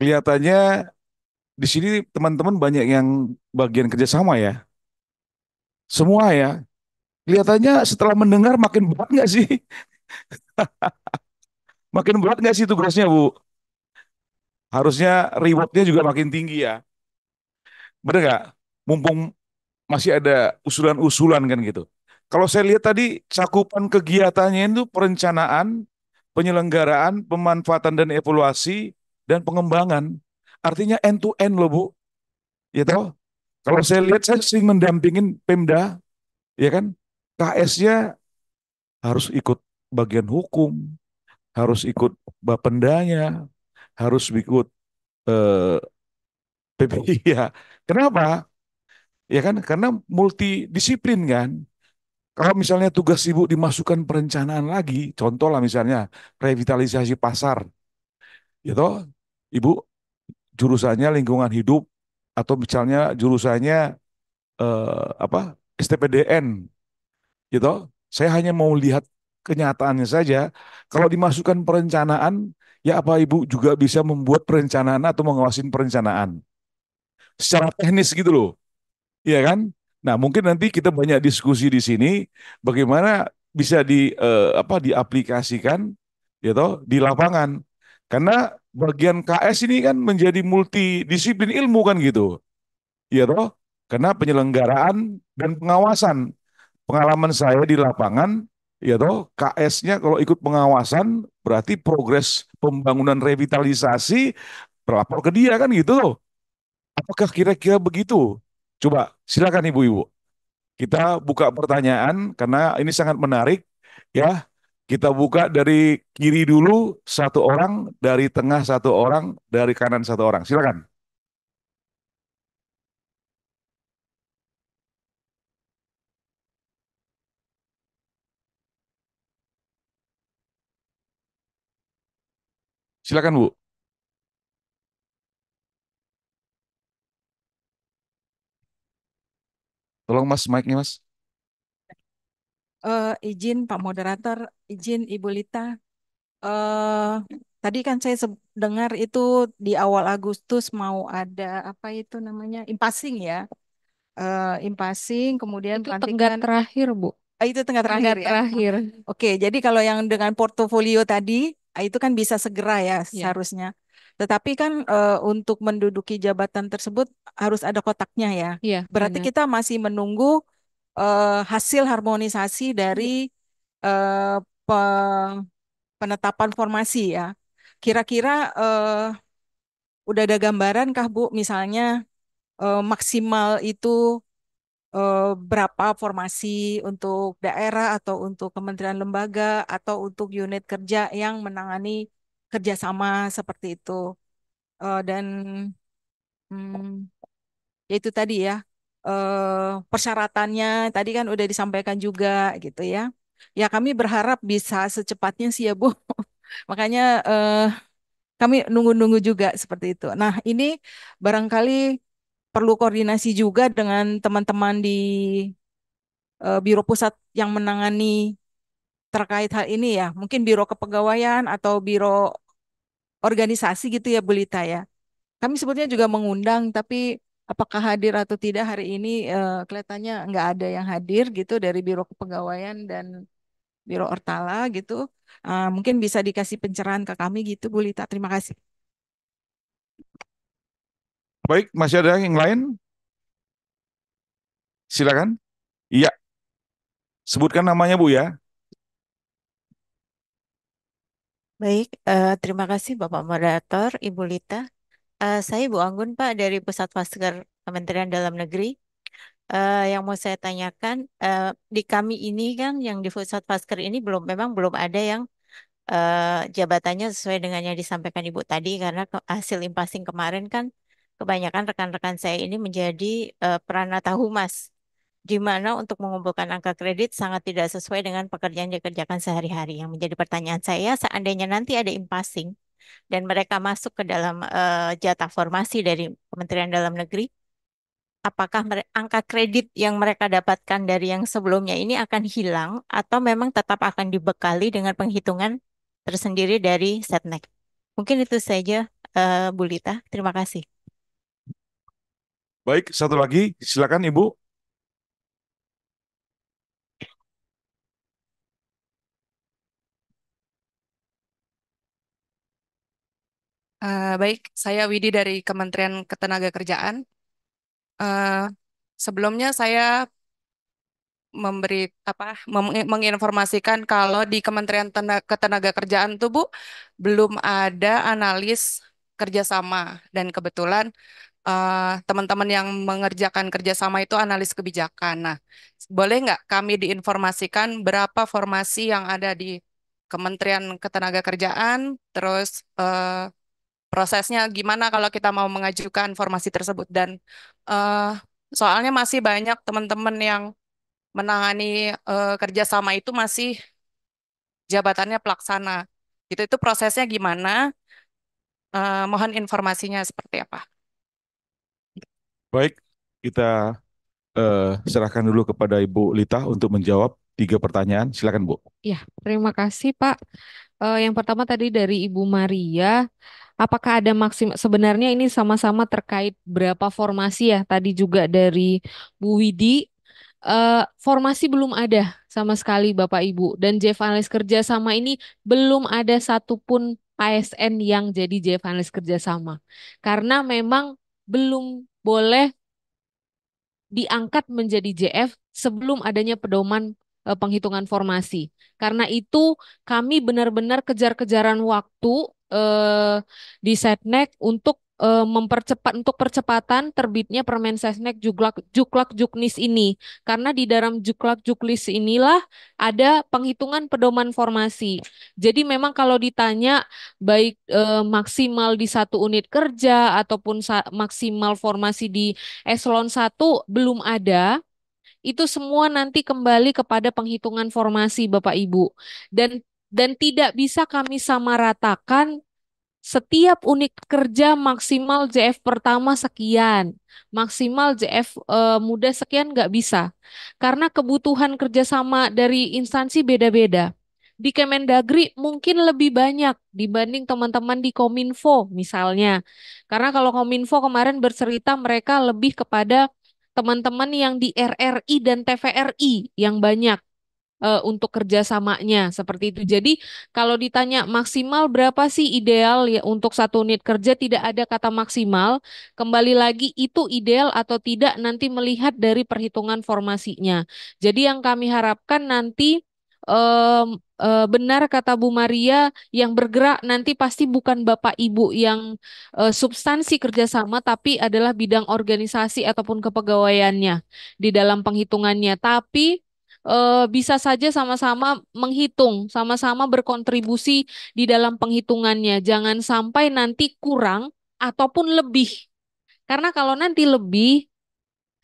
Kelihatannya di sini teman-teman banyak yang bagian kerjasama ya. Semua ya. Kelihatannya setelah mendengar makin berat nggak sih? Makin berat nggak sih tugasnya, Bu? Harusnya rewardnya juga makin tinggi ya. Bener nggak? Mumpung masih ada usulan-usulan kan gitu. Kalau saya lihat tadi cakupan kegiatannya itu perencanaan, penyelenggaraan, pemanfaatan dan evaluasi, dan pengembangan. Artinya end to end loh, Bu. Ya toh? Kalau saya lihat saya sering mendampingin Pemda, ya kan? KS-nya harus ikut bagian hukum, harus ikut Bapendanya, harus ikut eh, PPI ya. Kenapa? Ya kan? Karena multidisiplin kan. Kalau misalnya tugas ibu dimasukkan perencanaan lagi, contoh lah misalnya revitalisasi pasar, ya toh, ibu jurusannya lingkungan hidup atau misalnya jurusannya apa STPDN, gitu. Saya hanya mau lihat kenyataannya saja. Kalau dimasukkan perencanaan, ya apa ibu juga bisa membuat perencanaan atau mengawasin perencanaan secara teknis gitu loh. Iya kan? Nah, mungkin nanti kita banyak diskusi di sini bagaimana bisa apa diaplikasikan gitu di lapangan. Karena bagian KS ini kan menjadi multidisiplin ilmu kan gitu. Iya toh? Karena penyelenggaraan dan pengawasan. Pengalaman saya di lapangan, ya toh, KS-nya kalau ikut pengawasan berarti progres pembangunan revitalisasi berlapor ke dia kan gitu loh. Apakah kira-kira begitu? Coba silakan ibu-ibu. Kita buka pertanyaan karena ini sangat menarik ya. Kita buka dari kiri dulu satu orang, dari tengah satu orang, dari kanan satu orang. Silakan. Silakan Bu. Tolong Mas mic-nya Mas. Izin Pak Moderator, izin Ibu Lita. eh Tadi kan saya dengar itu di awal Agustus mau ada apa itu namanya impasing ya. impasing, kemudian Itu tenggat pelantikan. terakhir, Bu. Itu tengah terakhir Tenggat ya. terakhir. Oke, jadi kalau yang dengan portofolio tadi, itu kan bisa segera ya Ya, seharusnya. Tetapi kan untuk menduduki jabatan tersebut harus ada kotaknya ya. iya, Berarti benar. kita masih menunggu hasil harmonisasi dari Iya. eh, pe- penetapan formasi ya. Kira-kira udah ada gambaran kah Bu, misalnya maksimal itu berapa formasi untuk daerah atau untuk kementerian lembaga atau untuk unit kerja yang menangani kerjasama seperti itu. Dan hmm, ya itu tadi ya, persyaratannya tadi kan udah disampaikan juga gitu ya. Ya kami berharap bisa secepatnya sih ya Bu. Makanya kami nunggu-nunggu juga seperti itu. Nah ini barangkali perlu koordinasi juga dengan teman-teman di Biro Pusat yang menangani terkait hal ini ya. Mungkin Biro Kepegawaian atau Biro Organisasi gitu ya Bu Lita ya. Kami sebetulnya juga mengundang, tapi apakah hadir atau tidak hari ini kelihatannya nggak ada yang hadir gitu dari Biro Kepegawaian dan Biro Ortala gitu. Mungkin bisa dikasih pencerahan ke kami gitu Bu Lita. Terima kasih. Baik, masih ada yang lain? Silakan. Iya, sebutkan namanya Bu ya. Baik, terima kasih Bapak Moderator, Ibu Lita. Saya Ibu Anggun Pak dari Pusat Vasker Kementerian Dalam Negeri. Yang mau saya tanyakan, di kami ini kan yang di Pusat Vasker ini memang belum ada yang jabatannya sesuai dengan yang disampaikan Ibu tadi karena hasil impasing kemarin kan kebanyakan rekan-rekan saya ini menjadi peranata humas di mana untuk mengumpulkan angka kredit sangat tidak sesuai dengan pekerjaan yang dikerjakan sehari-hari. Yang menjadi pertanyaan saya, seandainya nanti ada impasing dan mereka masuk ke dalam jatah formasi dari Kementerian Dalam Negeri, apakah angka kredit yang mereka dapatkan dari yang sebelumnya ini akan hilang atau memang tetap akan dibekali dengan penghitungan tersendiri dari Setnek? Mungkin itu saja, Bu Lita. Terima kasih. Baik, satu lagi. Silakan Ibu. Baik, saya Widi dari Kementerian Ketenagakerjaan. Eh, Sebelumnya saya memberi menginformasikan kalau di Kementerian Ketenagakerjaan tuh Bu belum ada analis kerjasama dan kebetulan teman-teman yang mengerjakan kerjasama itu analis kebijakan. Nah, boleh nggak kami diinformasikan berapa formasi yang ada di Kementerian Ketenagakerjaan, terus prosesnya gimana kalau kita mau mengajukan formasi tersebut dan eh, soalnya masih banyak teman-teman yang menangani kerjasama itu masih jabatannya pelaksana. Itu prosesnya gimana? Mohon informasinya seperti apa? Baik, kita serahkan dulu kepada Ibu Lita untuk menjawab tiga pertanyaan. Silakan Bu. Ya, terima kasih Pak. Yang pertama tadi dari Ibu Maria, apakah ada sebenarnya ini sama-sama terkait berapa formasi ya? Tadi juga dari Bu Widi, formasi belum ada sama sekali Bapak Ibu. Dan JF Analis Kerjasama ini belum ada satupun ASN yang jadi JF Analis Kerjasama. Karena memang belum boleh diangkat menjadi JF sebelum adanya pedoman penghitungan formasi. Karena itu kami benar-benar kejar-kejaran waktu eh, di Setnek untuk mempercepat untuk percepatan terbitnya Permen Sesnek Juklak Juknis ini. Karena di dalam Juklak Juknis inilah ada penghitungan pedoman formasi. Jadi memang kalau ditanya baik maksimal di satu unit kerja ataupun maksimal formasi di eselon 1 belum ada, itu semua nanti kembali kepada penghitungan formasi Bapak Ibu. Dan tidak bisa kami samaratakan setiap unit kerja maksimal JF pertama sekian, maksimal JF muda sekian nggak bisa. Karena kebutuhan kerjasama dari instansi beda-beda. Di Kemendagri mungkin lebih banyak dibanding teman-teman di Kominfo misalnya. Karena kalau Kominfo kemarin bercerita mereka lebih kepada teman-teman yang di RRI dan TVRI yang banyak untuk kerjasamanya seperti itu. Jadi kalau ditanya maksimal berapa sih ideal ya untuk satu unit kerja, tidak ada kata maksimal. Kembali lagi itu ideal atau tidak nanti melihat dari perhitungan formasinya. Jadi yang kami harapkan nanti benar kata Bu Maria, yang bergerak nanti pasti bukan Bapak Ibu yang substansi kerjasama, tapi adalah bidang organisasi ataupun kepegawaiannya di dalam penghitungannya. Tapi bisa saja sama-sama menghitung, sama-sama berkontribusi di dalam penghitungannya. Jangan sampai nanti kurang ataupun lebih. Karena kalau nanti lebih,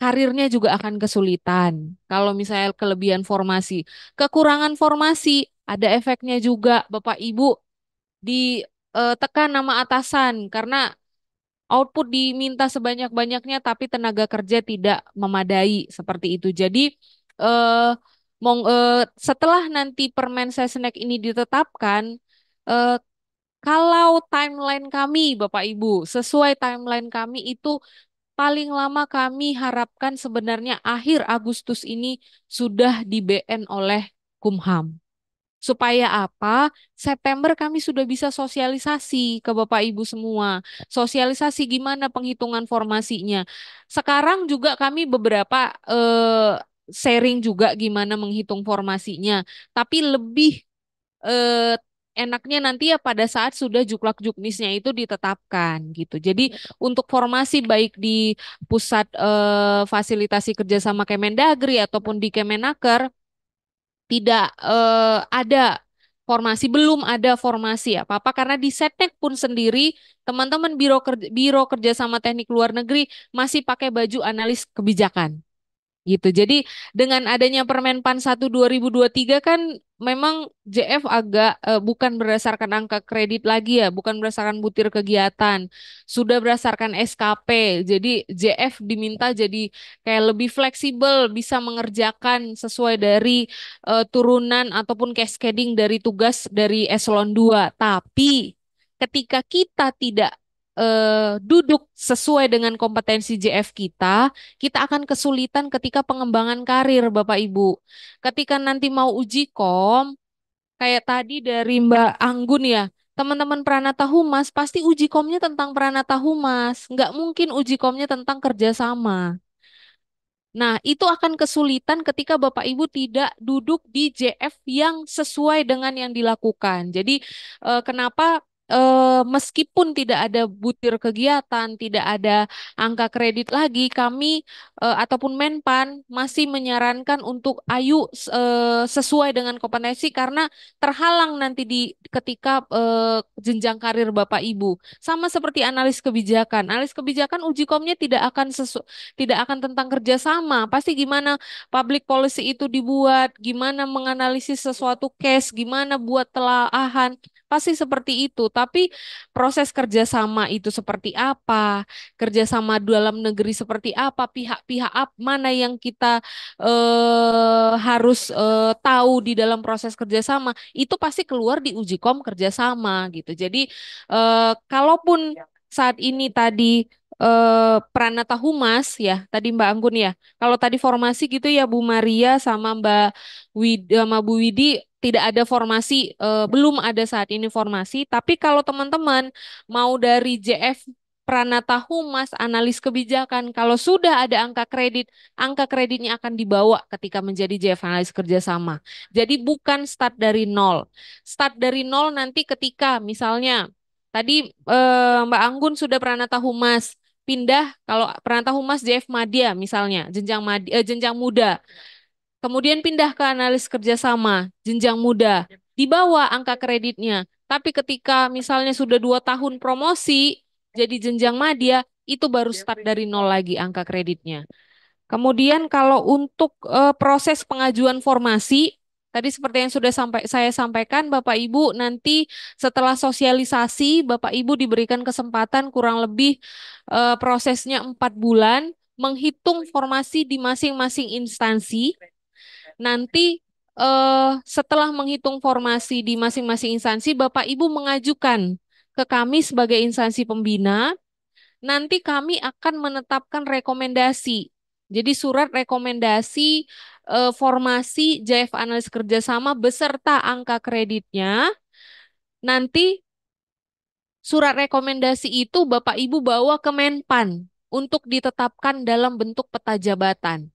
karirnya juga akan kesulitan. Kalau misalnya kelebihan formasi, kekurangan formasi, ada efeknya juga, Bapak Ibu, ditekan nama atasan karena output diminta sebanyak-banyaknya, tapi tenaga kerja tidak memadai seperti itu. Jadi eh, setelah nanti Permen Sesnek ini ditetapkan, eh, kalau timeline kami, Bapak Ibu, sesuai timeline kami itu paling lama kami harapkan sebenarnya akhir Agustus ini sudah di BN oleh Kumham. Supaya apa? September kami sudah bisa sosialisasi ke Bapak Ibu semua. Sosialisasi gimana penghitungan formasinya. Sekarang juga kami beberapa sharing juga gimana menghitung formasinya. Tapi lebih eh, enaknya nanti ya pada saat sudah juklak juknisnya itu ditetapkan gitu. Jadi untuk formasi baik di pusat fasilitasi kerjasama Kemendagri ataupun di Kemenaker tidak ada formasi, belum ada formasi apa-apa karena di Setnek pun sendiri teman-teman Biro Kerjasama Teknik Luar Negeri masih pakai baju analis kebijakan gitu. Jadi dengan adanya Permenpan 1 2023 kan memang JF agak bukan berdasarkan angka kredit lagi ya, bukan berdasarkan butir kegiatan, sudah berdasarkan SKP. Jadi JF diminta jadi kayak lebih fleksibel, bisa mengerjakan sesuai dari turunan ataupun cascading dari tugas dari eselon 2. Tapi ketika kita tidak duduk sesuai dengan kompetensi JF kita akan kesulitan ketika pengembangan karir, Bapak Ibu. Ketika nanti mau uji kom, kayak tadi dari Mbak Anggun ya, teman-teman Pranata Humas pasti uji komnya tentang Pranata Humas. Nggak mungkin uji komnya tentang kerjasama. Nah, itu akan kesulitan ketika Bapak Ibu tidak duduk di JF yang sesuai dengan yang dilakukan. Jadi, kenapa meskipun tidak ada butir kegiatan, tidak ada angka kredit lagi, kami ataupun Menpan masih menyarankan untuk ayo sesuai dengan kompetensi karena terhalang nanti di ketika jenjang karir Bapak Ibu. Sama seperti analis kebijakan. Analis kebijakan uji komnya tidak akan tentang kerjasama. Pasti gimana public policy itu dibuat, gimana menganalisis sesuatu case, gimana buat telaahan. Pasti seperti itu. Tapi proses kerjasama itu seperti apa, kerjasama dalam negeri seperti apa, pihak-pihak mana yang kita harus tahu di dalam proses kerjasama, itu pasti keluar di uji kom kerjasama gitu. Jadi kalaupun saat ini tadi Pranata Humas ya, tadi Mbak Anggun ya. Kalau tadi formasi gitu ya Bu Maria sama sama Bu Widi tidak ada formasi, belum ada saat ini formasi. Tapi kalau teman-teman mau dari JF Pranata Humas, analis kebijakan, kalau sudah ada angka kreditnya akan dibawa ketika menjadi JF analis kerjasama. Jadi bukan start dari nol. Start dari nol nanti ketika misalnya tadi Mbak Anggun sudah Pranata Humas, pindah kalau Pranata Humas JF Madya misalnya, jenjang muda. Kemudian pindah ke analis kerjasama, jenjang muda. Di bawah angka kreditnya. Tapi ketika misalnya sudah 2 tahun promosi, jadi jenjang madya, itu baru start dari nol lagi angka kreditnya. Kemudian kalau untuk proses pengajuan formasi, tadi seperti yang sudah saya sampaikan, Bapak Ibu nanti setelah sosialisasi, Bapak Ibu diberikan kesempatan kurang lebih prosesnya 4 bulan, menghitung formasi di masing-masing instansi. Nanti setelah menghitung formasi di masing-masing instansi, Bapak Ibu mengajukan ke kami sebagai instansi pembina. Nanti kami akan menetapkan rekomendasi Jadi surat rekomendasi formasi JF analis kerjasama beserta angka kreditnya. Nanti surat rekomendasi itu Bapak Ibu bawa ke Menpan untuk ditetapkan dalam bentuk peta jabatan.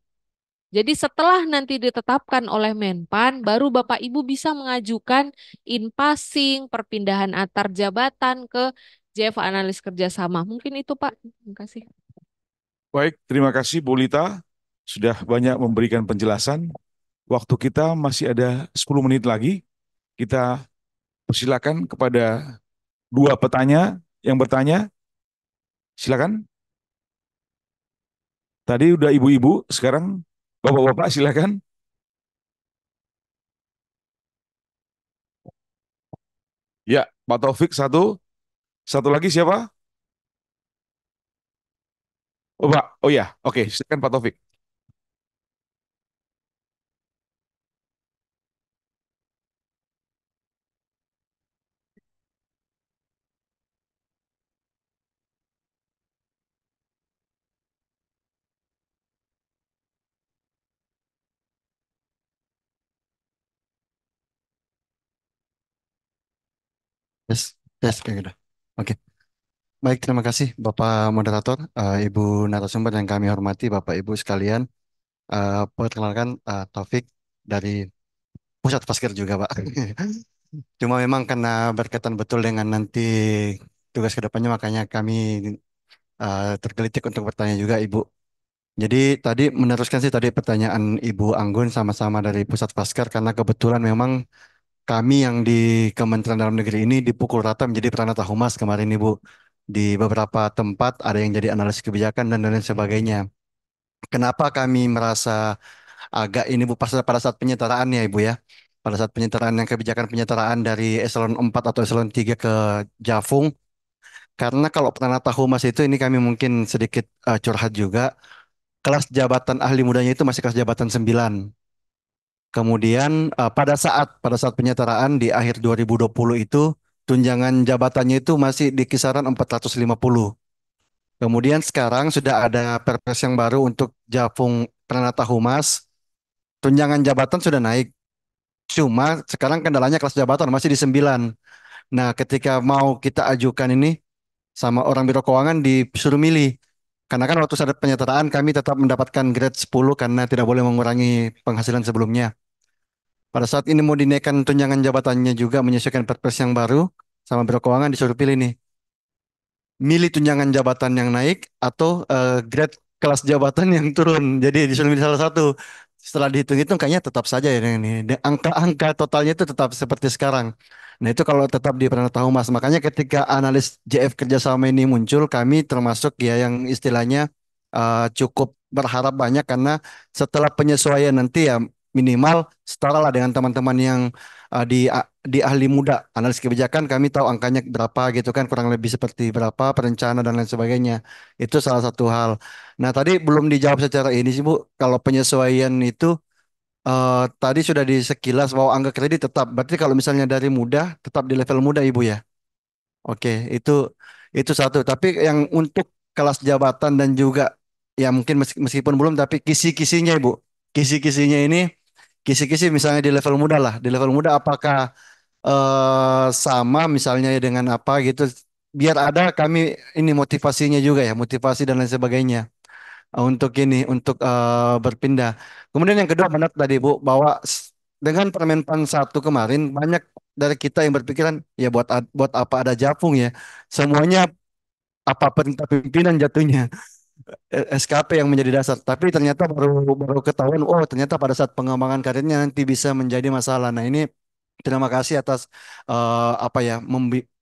Jadi setelah nanti ditetapkan oleh Menpan, baru Bapak Ibu bisa mengajukan in-passing, perpindahan antar jabatan ke JF analis kerjasama. Mungkin itu Pak. Terima kasih. Baik, terima kasih Bu Lita sudah banyak memberikan penjelasan. Waktu kita masih ada 10 menit lagi. Kita persilakan kepada dua petanya yang bertanya. Silakan. Tadi udah ibu-ibu, sekarang bapak-bapak silakan. Ya, Pak Taufik satu. Satu lagi siapa? Oh, Pak. Oh ya, oke, silakan Pak Taufik. Yes, yes, kayak gitu. Oke, baik, terima kasih Bapak Moderator, Ibu narasumber yang kami hormati, Bapak Ibu sekalian. Perkenalkan Taufik dari Pusat Paskir juga, Pak. Cuma memang karena berkaitan betul dengan nanti tugas ke depannya, makanya kami tergelitik untuk bertanya juga, Ibu. Jadi tadi meneruskan sih tadi pertanyaan Ibu Anggun sama-sama dari Pusat Paskir, karena kebetulan memang kami yang di Kementerian Dalam Negeri ini dipukul rata menjadi peranata humas kemarin Ibu. Di beberapa tempat ada yang jadi analis kebijakan dan lain sebagainya. Kenapa kami merasa agak ini Bu pada saat penyetaraan ya Ibu ya. Pada saat penyetaraan yang kebijakan penyetaraan dari eselon 4 atau eselon 3 ke Jafung. Karena kalau peranata humas itu ini kami mungkin sedikit curhat juga. Kelas jabatan ahli mudanya itu masih kelas jabatan 9. Kemudian pada saat penyetaraan di akhir 2020 itu tunjangan jabatannya itu masih di kisaran 450. Kemudian sekarang sudah ada perpres yang baru untuk Japung Pranata Humas, tunjangan jabatan sudah naik. Cuma sekarang kendalanya kelas jabatan masih di 9. Nah, ketika mau kita ajukan ini sama orang biro keuangan disuruh milih. Karena kan waktu saat penyetaraan kami tetap mendapatkan grade 10 karena tidak boleh mengurangi penghasilan sebelumnya. Pada saat ini mau dinaikkan tunjangan jabatannya juga menyesuaikan perpres yang baru, sama Biro Keuangan disuruh pilih nih, milih tunjangan jabatan yang naik atau grade kelas jabatan yang turun. Jadi disuruh milih salah satu. Setelah dihitung-hitung kayaknya tetap saja ya ini. Angka-angka totalnya itu tetap seperti sekarang. Nah itu kalau tetap di Pranata Humas. Makanya ketika analis JF kerjasama ini muncul, kami termasuk ya yang istilahnya cukup berharap banyak karena setelah penyesuaian nanti ya minimal setara lah dengan teman-teman yang di ahli muda analis kebijakan kami tahu angkanya berapa gitu kan kurang lebih seperti berapa perencana dan lain sebagainya itu salah satu hal. Nah tadi belum dijawab secara ini sih Bu kalau penyesuaian itu tadi sudah di sekilas bahwa angka kredit tetap berarti kalau misalnya dari muda tetap di level muda Ibu ya. Oke, itu satu. Tapi yang untuk kelas jabatan dan juga ya mungkin meskipun belum tapi kisi-kisinya Ibu. Kisi-kisinya ini kisi-kisi misalnya di level muda lah. Di level muda apakah sama misalnya ya dengan apa gitu biar ada kami ini motivasinya juga ya, motivasi dan lain sebagainya untuk ini untuk berpindah. Kemudian yang kedua benar tadi Bu bahwa dengan Permenpan 1 kemarin banyak dari kita yang berpikiran ya buat apa ada Japung ya. Semuanya apa perintah pimpinan jatuhnya. SKP yang menjadi dasar. Tapi ternyata baru baru ketahuan, oh ternyata pada saat pengembangan karirnya nanti bisa menjadi masalah. Nah ini terima kasih atas apa ya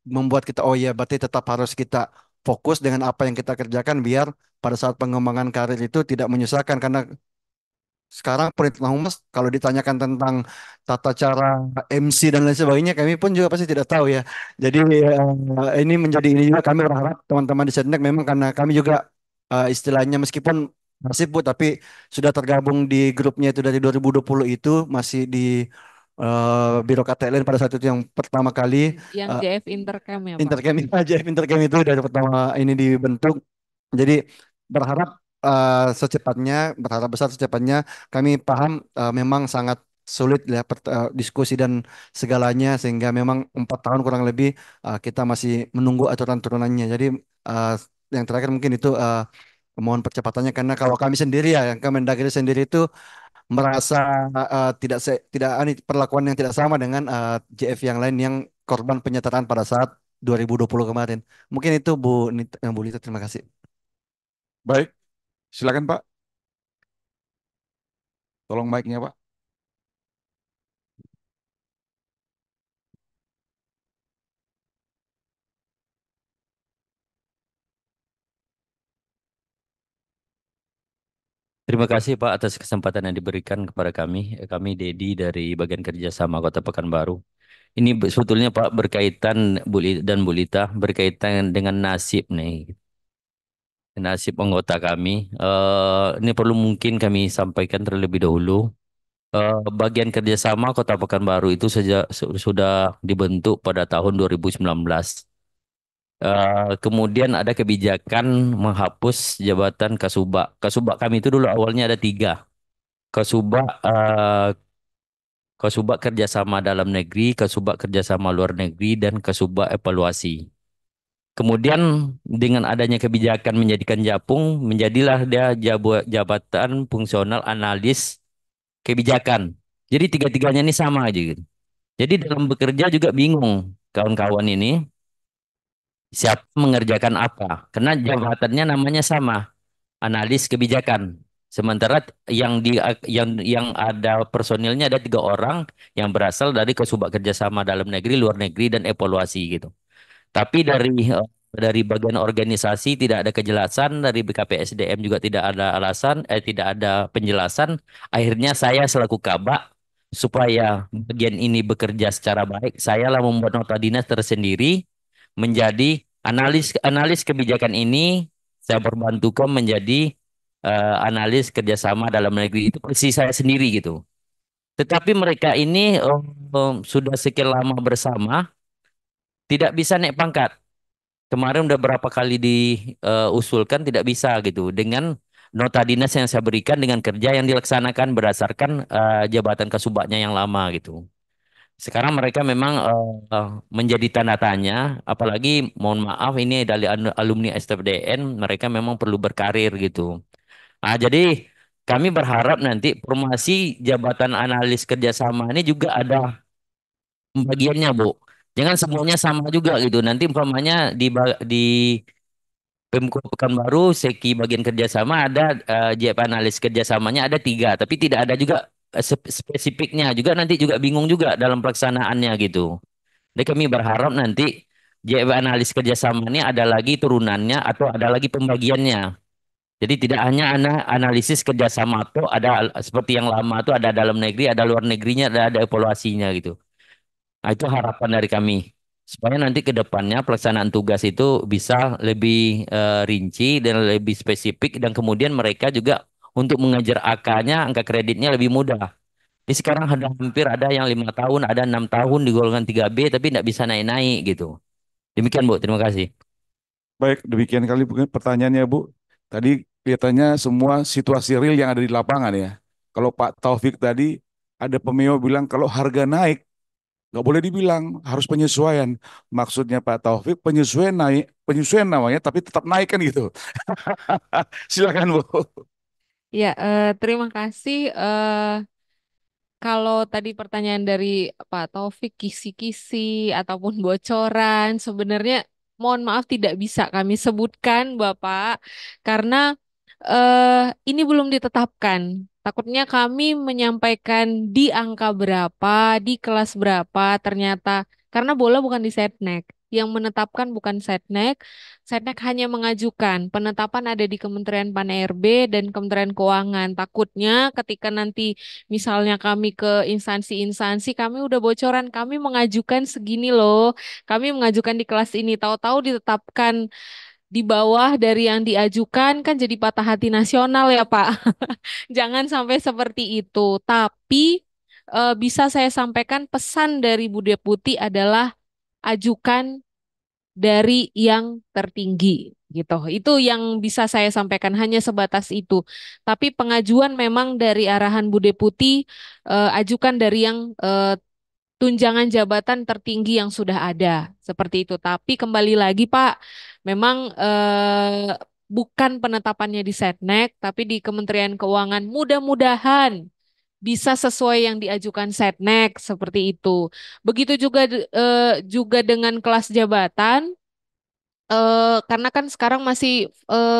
membuat kita oh ya berarti tetap harus kita fokus dengan apa yang kita kerjakan biar pada saat pengembangan karir itu tidak menyusahkan karena sekarang perintah humas kalau ditanyakan tentang tata cara MC dan lain sebagainya kami pun juga pasti tidak tahu ya. Jadi ini menjadi ini juga kami berharap teman-teman di Setnek memang karena kami juga istilahnya meskipun masih Bu tapi sudah tergabung di grupnya itu dari 2020 itu masih di Biro KTLN pada saat itu yang pertama kali Yang eh, JF Intercam ya Pak. Intercam itu aja Intercam itu dari pertama ini dibentuk. Jadi berharap secepatnya, berharap besar secepatnya. Kami paham memang sangat sulit ya diskusi dan segalanya, sehingga memang 4 tahun kurang lebih kita masih menunggu aturan turunannya. Jadi eh, yang terakhir mungkin itu mohon percepatannya, karena kalau kami sendiri ya, yang Kemendagri sendiri itu merasa tidak perlakuan yang tidak sama dengan JF yang lain yang korban penyetaraan pada saat 2020 kemarin. Mungkin itu Bu Lita, terima kasih. Baik, silakan Pak. Tolong mic-nya Pak. Terima kasih Pak atas kesempatan yang diberikan kepada kami. Kami Dedi dari bagian kerjasama Kota Pekanbaru. Ini sebetulnya Pak berkaitan dan Bu Lita berkaitan dengan nasib nih, nasib anggota kami. Ini perlu mungkin kami sampaikan terlebih dahulu. Bagian kerjasama Kota Pekanbaru itu sudah dibentuk pada tahun 2019. Kemudian ada kebijakan menghapus jabatan Kasubag. Kasubag kami itu dulu awalnya ada tiga. Kasubag Kasubag kerjasama dalam negeri, Kasubag kerjasama luar negeri, dan Kasubag evaluasi. Kemudian dengan adanya kebijakan menjadikan Japung, menjadilah dia jabatan fungsional analis kebijakan. Jadi tiga-tiganya ini sama aja gitu. Jadi dalam bekerja juga bingung kawan-kawan ini siapa mengerjakan apa. Karena jabatannya namanya sama, analis kebijakan. Sementara yang ada personilnya ada 3 orang yang berasal dari Kesubag kerjasama dalam negeri, luar negeri, dan evaluasi gitu. Tapi dari bagian organisasi tidak ada kejelasan, dari BKPSDM juga tidak ada tidak ada penjelasan. Akhirnya saya selaku Kabak supaya bagian ini bekerja secara baik, saya lah membuat nota dinas tersendiri menjadi analis analis kebijakan ini. Saya berbantukan menjadi analis kerjasama dalam negeri itu posisi saya sendiri gitu. Tetapi mereka ini sudah sekian lama bersama tidak bisa naik pangkat. Kemarin udah berapa kali diusulkan tidak bisa gitu dengan nota dinas yang saya berikan dengan kerja yang dilaksanakan berdasarkan jabatan kasubagnya yang lama gitu. Sekarang mereka memang menjadi tanda tanya, apalagi mohon maaf ini dari alumni STPDN, mereka memang perlu berkarir gitu. Ah, jadi kami berharap nanti promosi jabatan analis kerjasama ini juga ada pembagiannya, Bu. Jangan semuanya sama juga gitu. Nanti umpamanya di Pemko Pekanbaru, Seki bagian kerjasama ada JP analis kerjasamanya ada 3, tapi tidak ada juga spesifiknya juga nanti juga bingung juga dalam pelaksanaannya gitu. Jadi kami berharap nanti JP analis kerjasama ini ada lagi turunannya atau ada lagi pembagiannya. Jadi tidak hanya analisis kerjasama atau ada seperti yang lama itu ada dalam negeri, ada luar negerinya, ada evaluasinya gitu. Nah, itu harapan dari kami. Supaya nanti ke depannya pelaksanaan tugas itu bisa lebih rinci dan lebih spesifik dan kemudian mereka juga untuk mengejar AK-nya, angka kreditnya lebih mudah. Ini sekarang ada hampir ada yang 5 tahun, ada 6 tahun di golongan 3B tapi tidak bisa naik-naik gitu. Demikian Bu, terima kasih. Baik, demikian kali mungkin pertanyaannya Bu. Tadi kelihatannya semua situasi real yang ada di lapangan ya. Kalau Pak Taufik tadi ada pemio bilang kalau harga naik nggak boleh dibilang harus penyesuaian. Maksudnya Pak Taufik penyesuaian naik, penyesuaian namanya tapi tetap naik kan gitu. Silakan Bu. Ya, terima kasih. Kalau tadi pertanyaan dari Pak Taufik, kisi-kisi ataupun bocoran, sebenarnya mohon maaf tidak bisa kami sebutkan, Bapak, karena ini belum ditetapkan. Takutnya kami menyampaikan di angka berapa, di kelas berapa, ternyata karena bola bukan di Setnek. Yang menetapkan bukan Setnek, Setnek hanya mengajukan. Penetapan ada di Kementerian Pan-RB dan Kementerian Keuangan. Takutnya ketika nanti misalnya kami ke instansi-instansi, kami udah bocoran, kami mengajukan segini loh, kami mengajukan di kelas ini, tahu-tahu ditetapkan di bawah dari yang diajukan, kan jadi patah hati nasional ya Pak. Jangan sampai seperti itu. Tapi bisa saya sampaikan pesan dari Bu Deputi adalah ajukan dari yang tertinggi. gitu. Itu yang bisa saya sampaikan hanya sebatas itu. Tapi pengajuan memang dari arahan Bu Deputi, ajukan dari yang tunjangan jabatan tertinggi yang sudah ada seperti itu. Tapi kembali lagi Pak, memang bukan penetapannya di Setnek, tapi di Kementerian Keuangan. Mudah-mudahan bisa sesuai yang diajukan Setnek seperti itu. Begitu juga juga dengan kelas jabatan. Karena kan sekarang masih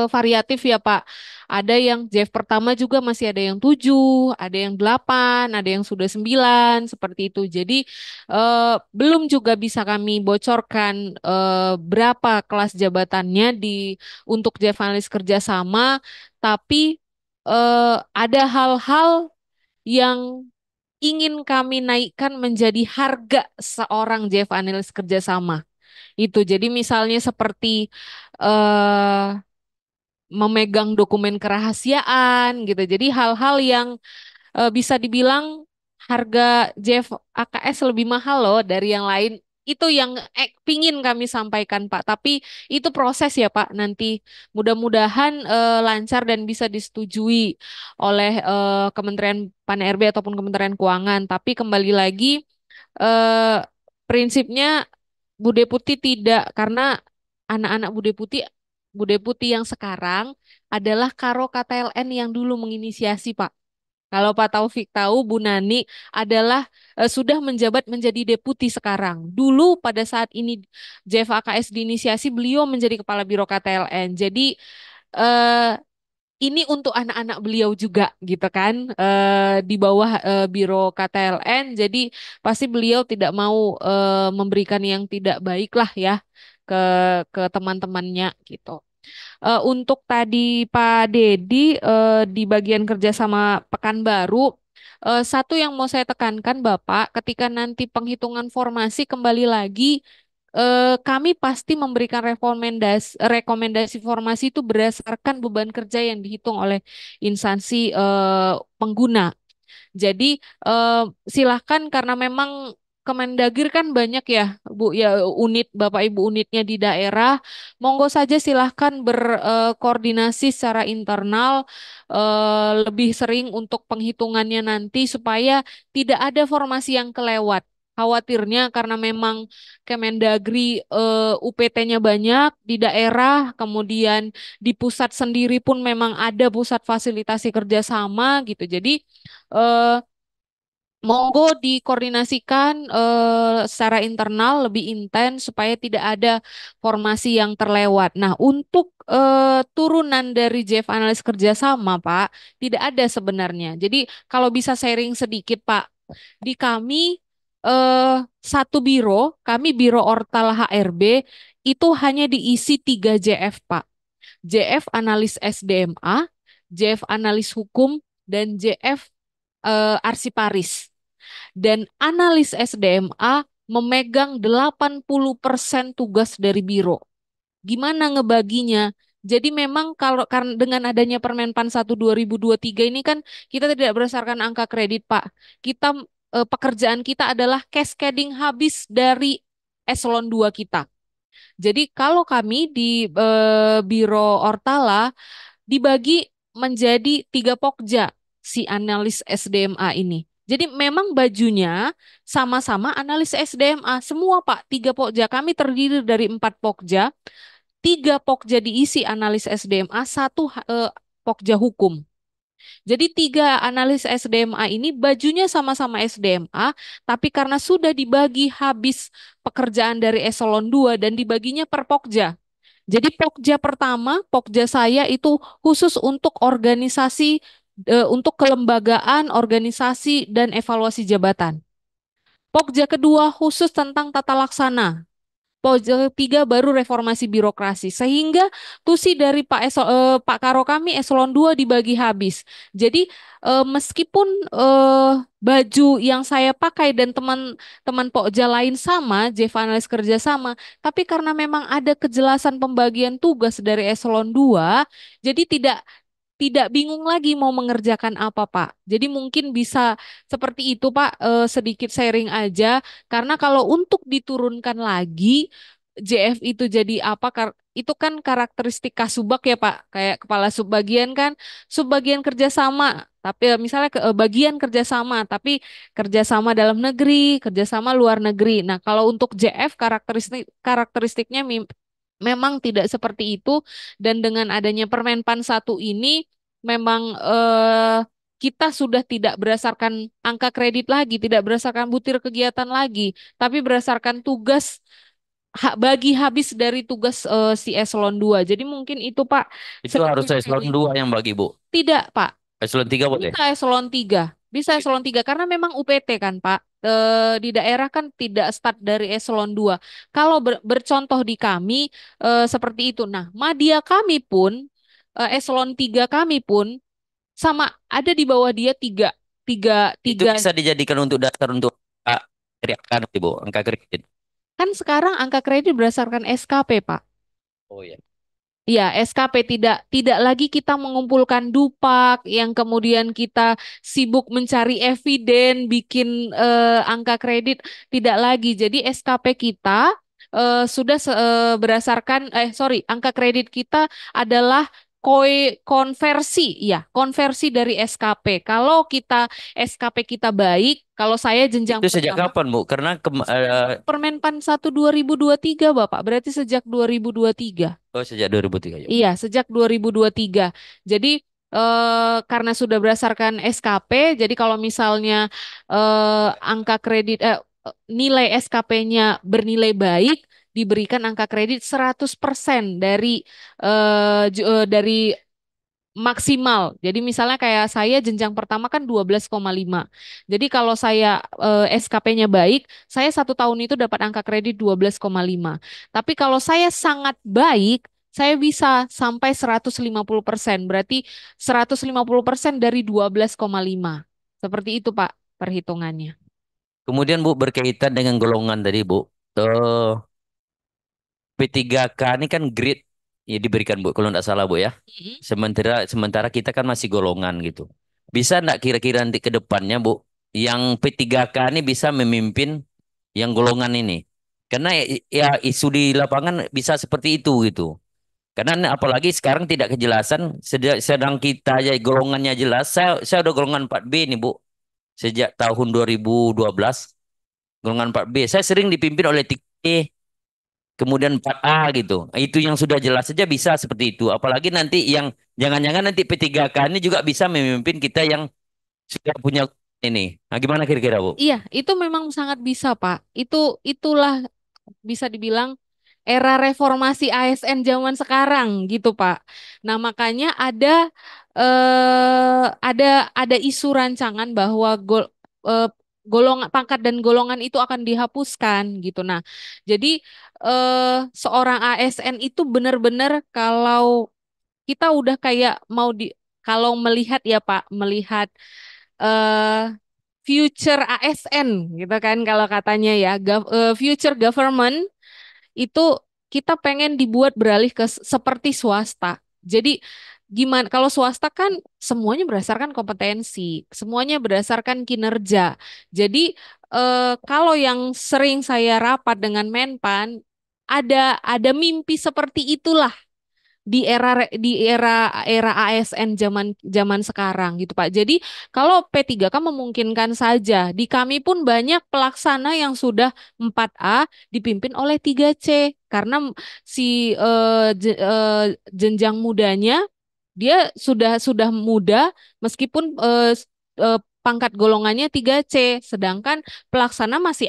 variatif ya Pak. Ada yang JF pertama juga masih ada yang 7, ada yang 8, ada yang sudah 9, seperti itu. Jadi belum juga bisa kami bocorkan berapa kelas jabatannya untuk JF analis kerjasama, tapi ada hal-hal yang ingin kami naikkan menjadi harga seorang JF analis kerjasama. Itu jadi misalnya seperti eh memegang dokumen kerahasiaan gitu. Jadi hal-hal yang bisa dibilang harga Jeff AKS lebih mahal loh dari yang lain. Itu yang pingin kami sampaikan Pak. Tapi itu proses ya Pak. Nanti mudah-mudahan lancar dan bisa disetujui oleh Kementerian Pan-RB ataupun Kementerian Keuangan. Tapi kembali lagi eh, prinsipnya Bu Deputi tidak, karena anak-anak Bu Deputi yang sekarang adalah Karo KTLN yang dulu menginisiasi Pak. Kalau Pak Taufik tahu, Bu Nani adalah sudah menjabat menjadi deputi sekarang. Dulu pada saat ini JFAKS diinisiasi, beliau menjadi Kepala Biro KTLN. Jadi eh, ini untuk anak-anak beliau juga gitu kan, di bawah Biro KTLN. Jadi pasti beliau tidak mau memberikan yang tidak baik lah ya ke teman-temannya gitu. Untuk tadi Pak Dedi di bagian kerjasama Pekanbaru, satu yang mau saya tekankan Bapak, ketika nanti penghitungan formasi kembali lagi, kami pasti memberikan rekomendasi formasi itu berdasarkan beban kerja yang dihitung oleh instansi pengguna. Jadi eh, silahkan karena memang Kemendagri kan banyak ya Bu ya unit Bapak Ibu unitnya di daerah. Monggo saja silahkan berkoordinasi secara internal lebih sering untuk penghitungannya nanti supaya tidak ada formasi yang kelewat. Khawatirnya karena memang Kemendagri UPT-nya banyak di daerah, kemudian di pusat sendiri pun memang ada pusat fasilitasi kerjasama gitu. Jadi eh, monggo dikoordinasikan secara internal lebih intens supaya tidak ada formasi yang terlewat. Nah, untuk turunan dari JF Analis Kerjasama, Pak, tidak ada sebenarnya. Jadi kalau bisa sharing sedikit, Pak, di kami satu biro, kami Biro Ortal HRB, itu hanya diisi 3 JF, Pak. JF Analis SDMA, JF Analis Hukum, dan JF Arsiparis. Dan analis SDMA memegang 80% tugas dari biro. Gimana ngebaginya? Jadi memang kalau karena dengan adanya Permenpan 1 2023 ini kan kita tidak berdasarkan angka kredit, Pak. Kita pekerjaan kita adalah cascading habis dari eselon 2 kita. Jadi kalau kami di Biro Ortala dibagi menjadi 3 pokja si analis SDMA ini. Jadi memang bajunya sama-sama analis SDMA semua Pak. 3 pokja kami terdiri dari 4 pokja. 3 pokja diisi analis SDMA, 1 pokja hukum. Jadi 3 analis SDMA ini bajunya sama-sama SDMA, tapi karena sudah dibagi habis pekerjaan dari eselon 2 dan dibaginya per pokja. Jadi pokja pertama, pokja saya itu khusus untuk organisasi, untuk kelembagaan, organisasi, dan evaluasi jabatan. Pokja kedua khusus tentang tata laksana. Pokja ketiga baru reformasi birokrasi. Sehingga tusi dari Pak Karo kami eselon 2 dibagi habis. Jadi meskipun baju yang saya pakai dan teman-teman Pokja lain sama, Jeff Analis kerja sama, tapi karena memang ada kejelasan pembagian tugas dari eselon 2, jadi tidak bingung lagi mau mengerjakan apa, Pak. Jadi mungkin bisa seperti itu, Pak, sedikit sharing aja. Karena kalau untuk diturunkan lagi, JF itu jadi apa? itu kan karakteristik Kasubag ya Pak, kayak kepala subbagian kan, subbagian kerjasama, tapi misalnya bagian kerjasama, tapi kerjasama dalam negeri, kerjasama luar negeri. Nah, kalau untuk JF karakteristiknya memang tidak seperti itu, dan dengan adanya Permenpan 1 ini memang kita sudah tidak berdasarkan angka kredit lagi, tidak berdasarkan butir kegiatan lagi, tapi berdasarkan tugas bagi habis dari tugas si eselon 2. Jadi mungkin itu Pak Itu harus sedikit eselon value. 2 yang bagi, Bu. Tidak Pak, Eselon 3 boleh? bisa eselon 3. Bisa eselon 3 karena memang UPT kan Pak. Di daerah kan tidak start dari eselon 2. Kalau bercontoh di kami seperti itu. Nah, madya kami pun eselon 3 kami pun sama ada di bawah dia tiga tiga Itu tiga bisa dijadikan untuk dasar untuk teriakan, Bu, angka kredit. kan sekarang angka kredit berdasarkan SKP Pak. Oh ya. Iya, SKP tidak lagi kita mengumpulkan dupak yang kemudian kita sibuk mencari eviden, bikin angka kredit, tidak lagi. Jadi SKP kita sudah berdasarkan sorry, angka kredit kita adalah konversi, ya, konversi dari SKP. Kalau kita SKP kita baik, kalau saya jenjang Itu sejak pertama kapan, Bu? Karena Permenpan 1 2023 Bapak, berarti sejak 2023. oh, sejak 2003 ya. Iya, sejak 2023. Jadi karena sudah berdasarkan SKP, jadi kalau misalnya angka kredit nilai SKP-nya bernilai baik, diberikan angka kredit 100% dari maksimal. Jadi misalnya kayak saya jenjang pertama kan 12,5. Jadi kalau saya SKP-nya baik, saya 1 tahun itu dapat angka kredit 12,5. Tapi kalau saya sangat baik, saya bisa sampai 150%. Berarti 150% dari 12,5. Seperti itu Pak perhitungannya. Kemudian, Bu, berkaitan dengan golongan tadi, Bu. P3K ini kan grade ya diberikan, Bu, kalau tidak salah, Bu ya. Mm-mm. Sementara kita kan masih golongan gitu. Bisa enggak kira-kira nanti ke depannya, Bu, yang P3K ini bisa memimpin yang golongan ini? Karena ya isu di lapangan bisa seperti itu gitu. Karena apalagi sekarang tidak kejelasan, sedang kita aja golongannya jelas. Saya udah golongan 4B nih, Bu. Sejak tahun 2012 golongan 4B. Saya sering dipimpin oleh 3E, kemudian 4A gitu. Itu yang sudah jelas saja bisa seperti itu. Apalagi nanti yang jangan-jangan nanti P3K ini juga bisa memimpin kita yang sudah punya ini. Nah, gimana kira-kira, Bu? Iya, itu memang sangat bisa Pak. Itulah bisa dibilang era reformasi ASN zaman sekarang gitu Pak. Nah, makanya ada isu rancangan bahwa golongan pangkat dan golongan itu akan dihapuskan gitu. Nah, jadi seorang ASN itu benar-benar kalau kita udah kayak kalau melihat ya Pak, melihat eh future ASN gitu kan kalau katanya ya, future government itu kita pengen dibuat beralih ke seperti swasta. Jadi gimana kalau swasta kan semuanya berdasarkan kompetensi, semuanya berdasarkan kinerja. Jadi kalau yang sering saya rapat dengan Menpan ada mimpi seperti itulah di era ASN zaman zaman sekarang gitu Pak. Jadi kalau P3K memungkinkan saja. Di kami pun banyak pelaksana yang sudah 4A dipimpin oleh 3C karena si jenjang mudanya dia sudah muda meskipun pangkat golongannya 3C, sedangkan pelaksana masih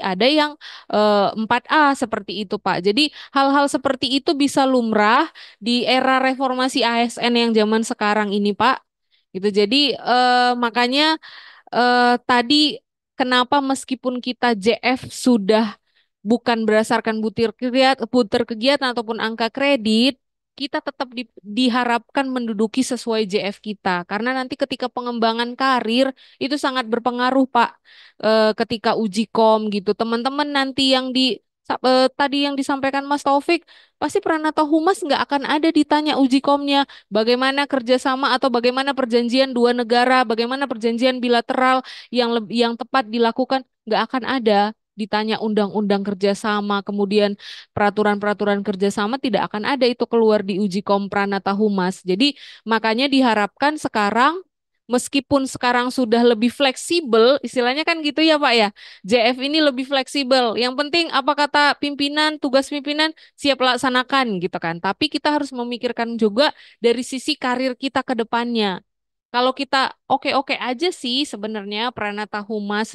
ada yang 4A seperti itu Pak. Jadi hal-hal seperti itu bisa lumrah di era reformasi ASN yang zaman sekarang ini Pak. Gitu. Jadi makanya tadi kenapa meskipun kita JF sudah bukan berdasarkan butir kegiatan ataupun angka kredit, kita tetap diharapkan menduduki sesuai JF kita. Karena nanti ketika pengembangan karir itu sangat berpengaruh, Pak. Ketika uji kom gitu, teman-teman nanti tadi yang disampaikan Mas Taufik, pasti Pranata Humas nggak akan ada ditanya uji komnya, bagaimana kerjasama atau bagaimana perjanjian dua negara, bagaimana perjanjian bilateral yang tepat dilakukan, nggak akan ada. ditanya undang-undang kerjasama, kemudian peraturan-peraturan kerjasama tidak akan ada itu keluar di uji kompranata humas. Jadi makanya diharapkan sekarang, meskipun sekarang sudah lebih fleksibel, istilahnya kan gitu ya Pak ya, JF ini lebih fleksibel. Yang penting apa kata pimpinan, tugas pimpinan siap laksanakan gitu kan. Tapi kita harus memikirkan juga dari sisi karir kita ke depannya. Kalau kita oke-oke aja sih sebenarnya Pranata Humas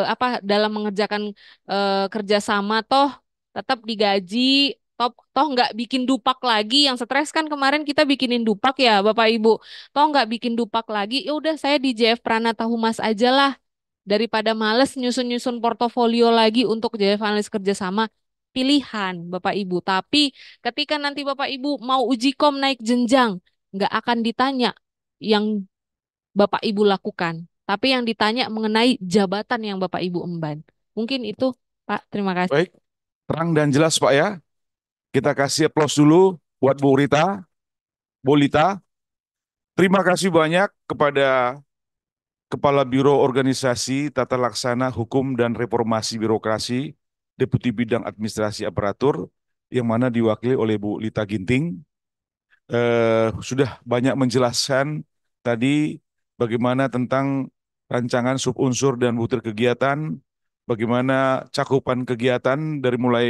apa dalam mengerjakan kerjasama toh tetap digaji, toh nggak bikin dupak lagi. Yang stres kan kemarin kita bikinin dupak ya Bapak Ibu. Toh nggak bikin dupak lagi, ya udah saya di JF Pranata Humas aja lah daripada males nyusun-nyusun portofolio lagi untuk JF analis kerjasama. Pilihan Bapak Ibu. Tapi ketika nanti Bapak Ibu mau uji kom naik jenjang, nggak akan ditanya yang Bapak Ibu lakukan, tapi yang ditanya mengenai jabatan yang Bapak Ibu emban. Mungkin itu, Pak. Terima kasih. Baik, terang dan jelas Pak ya. Kita kasih aplaus dulu buat Bu Rita, Bu Lita. Terima kasih banyak kepada Kepala Biro Organisasi Tata Laksana Hukum dan Reformasi Birokrasi, Deputi Bidang Administrasi Aparatur, yang mana diwakili oleh Bu Lita Ginting. Sudah banyak menjelaskan tadi bagaimana tentang rancangan subunsur dan butir kegiatan, bagaimana cakupan kegiatan dari mulai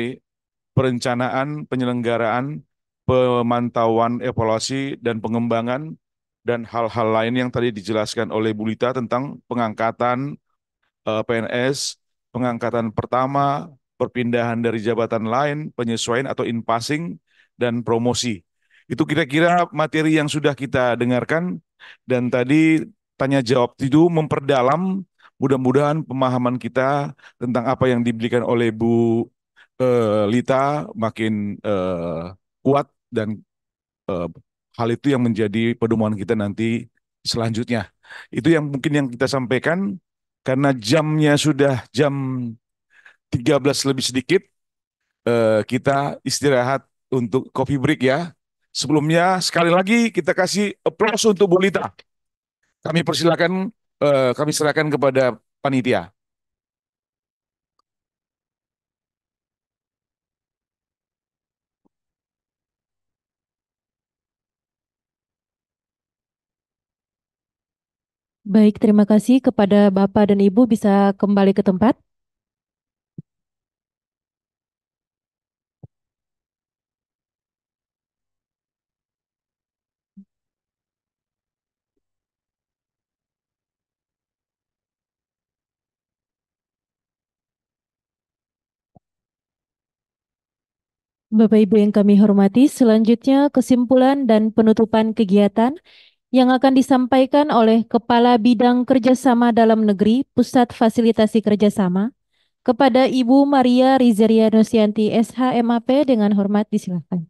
perencanaan, penyelenggaraan, pemantauan, evaluasi, dan pengembangan, dan hal-hal lain yang tadi dijelaskan oleh Bu Lita tentang pengangkatan PNS, pengangkatan pertama, perpindahan dari jabatan lain, penyesuaian atau in-passing, dan promosi. Itu kira-kira materi yang sudah kita dengarkan, dan tadi tanya jawab itu memperdalam, mudah-mudahan pemahaman kita tentang apa yang diberikan oleh Bu Lita makin kuat, dan eh, hal itu yang menjadi pedoman kita nanti selanjutnya. Itu yang mungkin yang kita sampaikan, karena jamnya sudah jam 13 lebih sedikit, kita istirahat untuk coffee break ya. Sebelumnya sekali lagi kita kasih aplaus untuk Bu Lita. Kami persilakan, kami serahkan kepada panitia. Baik, terima kasih kepada Bapak dan Ibu bisa kembali ke tempat. Bapak Ibu yang kami hormati, selanjutnya kesimpulan dan penutupan kegiatan yang akan disampaikan oleh Kepala Bidang Kerjasama Dalam Negeri Pusat Fasilitasi Kerjasama kepada Ibu Maria Rizeria Nosianti SHMAP dengan hormat disilakan.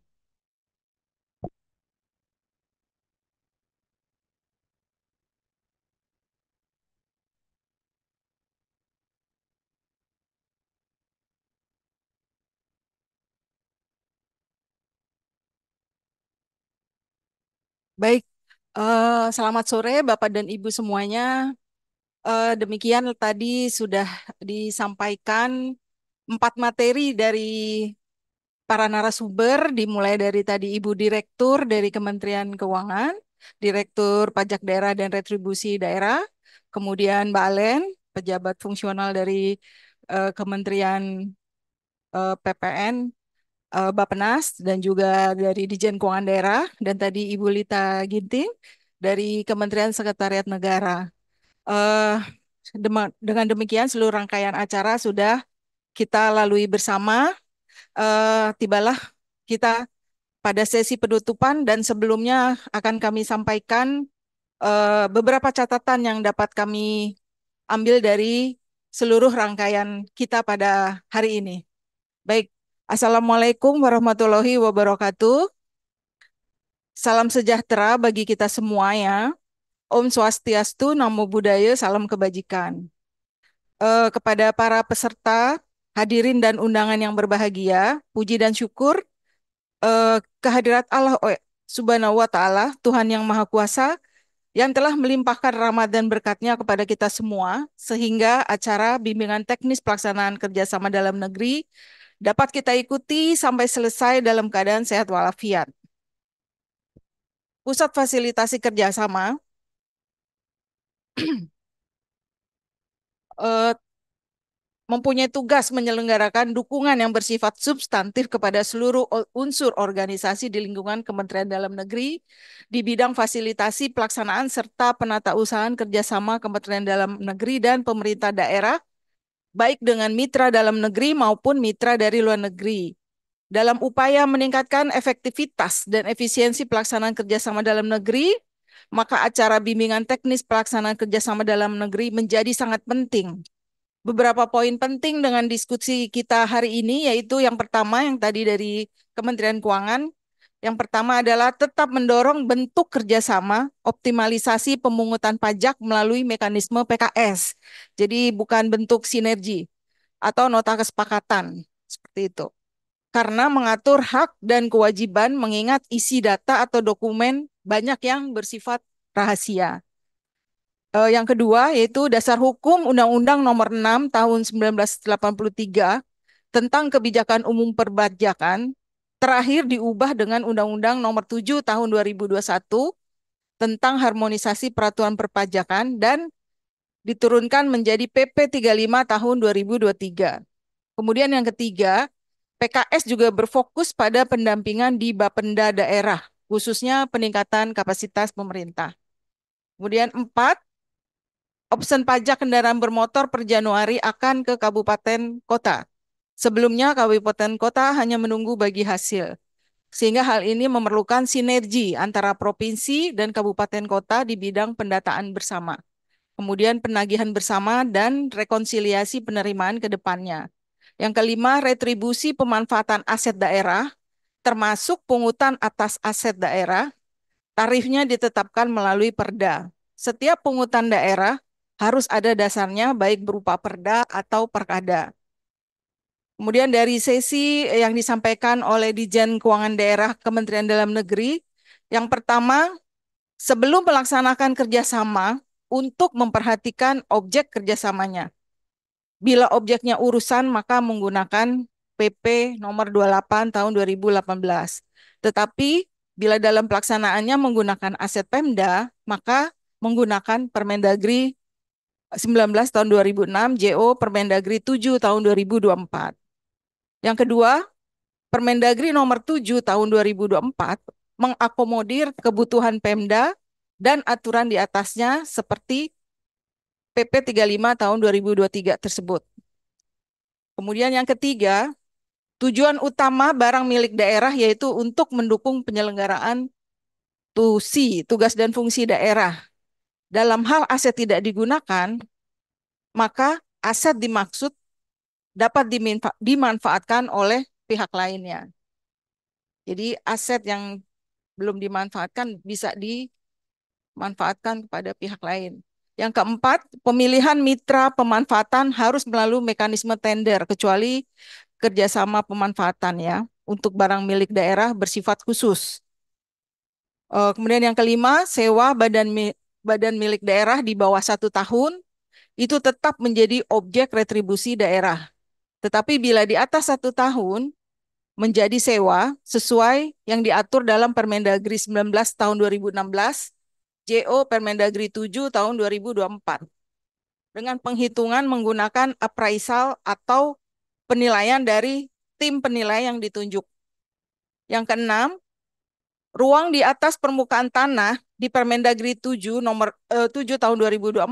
Baik, selamat sore Bapak dan Ibu semuanya. Demikian tadi sudah disampaikan 4 materi dari para narasumber, dimulai dari tadi Ibu Direktur dari Kementerian Keuangan, Direktur Pajak Daerah dan Retribusi Daerah, kemudian Mbak Alen, pejabat fungsional dari Kementerian PPN, Bappenas, dan juga dari Dijen Keuangan Daerah, dan tadi Ibu Lita Ginting dari Kementerian Sekretariat Negara. Eh, dengan demikian seluruh rangkaian acara sudah kita lalui bersama. Tibalah kita pada sesi penutupan, dan sebelumnya akan kami sampaikan beberapa catatan yang dapat kami ambil dari seluruh rangkaian kita pada hari ini. Baik, Assalamualaikum warahmatullahi wabarakatuh. Salam sejahtera bagi kita semua ya. Om Swastiastu, Namo Buddhaya, salam kebajikan. Kepada para peserta, hadirin dan undangan yang berbahagia, puji dan syukur kehadirat Allah Subhanahu wa Ta'ala, Tuhan yang Maha Kuasa, yang telah melimpahkan rahmat dan berkatnya kepada kita semua, sehingga acara bimbingan teknis pelaksanaan kerjasama dalam negeri dapat kita ikuti sampai selesai dalam keadaan sehat walafiat. Pusat Fasilitasi Kerjasama eh, mempunyai tugas menyelenggarakan dukungan yang bersifat substantif kepada seluruh unsur organisasi di lingkungan Kementerian Dalam Negeri di bidang fasilitasi pelaksanaan serta penatausahaan kerjasama Kementerian Dalam Negeri dan pemerintah daerah, baik dengan mitra dalam negeri maupun mitra dari luar negeri. Dalam upaya meningkatkan efektivitas dan efisiensi pelaksanaan kerjasama dalam negeri, maka acara bimbingan teknis pelaksanaan kerjasama dalam negeri menjadi sangat penting. Beberapa poin penting dengan diskusi kita hari ini, yaitu yang pertama yang tadi dari Kementerian Keuangan. Yang pertama adalah tetap mendorong bentuk kerjasama, optimalisasi pemungutan pajak melalui mekanisme PKS. Jadi bukan bentuk sinergi atau nota kesepakatan, seperti itu. Karena mengatur hak dan kewajiban mengingat isi data atau dokumen banyak yang bersifat rahasia. Yang kedua yaitu dasar hukum Undang-Undang Nomor 6 Tahun 1983 tentang kebijakan umum perpajakan terakhir diubah dengan Undang-Undang Nomor 7 Tahun 2021 tentang harmonisasi peraturan perpajakan dan diturunkan menjadi PP 35 Tahun 2023. Kemudian yang ketiga, PKS juga berfokus pada pendampingan di Bapenda daerah, khususnya peningkatan kapasitas pemerintah. Kemudian 4, opsen pajak kendaraan bermotor per Januari akan ke kabupaten kota. Sebelumnya kabupaten kota hanya menunggu bagi hasil. Sehingga hal ini memerlukan sinergi antara provinsi dan kabupaten kota di bidang pendataan bersama. Kemudian penagihan bersama dan rekonsiliasi penerimaan ke depannya. Yang kelima, retribusi pemanfaatan aset daerah, termasuk pungutan atas aset daerah, tarifnya ditetapkan melalui perda. Setiap pungutan daerah harus ada dasarnya baik berupa perda atau perkada. Kemudian dari sesi yang disampaikan oleh Ditjen Keuangan Daerah Kementerian Dalam Negeri, yang pertama, sebelum melaksanakan kerjasama untuk memperhatikan objek kerjasamanya. Bila objeknya urusan, maka menggunakan PP nomor 28 tahun 2018. Tetapi bila dalam pelaksanaannya menggunakan aset Pemda, maka menggunakan Permendagri 19 tahun 2006, JO Permendagri 7 tahun 2024. Yang kedua, Permendagri nomor 7 tahun 2024 mengakomodir kebutuhan Pemda dan aturan di atasnya seperti PP 35 tahun 2023 tersebut. Kemudian yang ketiga, tujuan utama barang milik daerah yaitu untuk mendukung penyelenggaraan TUSI, tugas dan fungsi daerah. Dalam hal aset tidak digunakan, maka aset dimaksud dapat dimanfaatkan oleh pihak lainnya. Jadi aset yang belum dimanfaatkan bisa dimanfaatkan kepada pihak lain. Yang keempat, pemilihan mitra pemanfaatan harus melalui mekanisme tender, kecuali kerjasama pemanfaatan ya, untuk barang milik daerah bersifat khusus. Kemudian yang kelima, sewa badan milik daerah di bawah 1 tahun, itu tetap menjadi objek retribusi daerah. Tetapi bila di atas 1 tahun, menjadi sewa sesuai yang diatur dalam Permendagri 19 tahun 2016, JO Permendagri 7 tahun 2024. Dengan penghitungan menggunakan appraisal atau penilaian dari tim penilai yang ditunjuk. Yang keenam, ruang di atas permukaan tanah di Permendagri 7 nomor 7 tahun 2024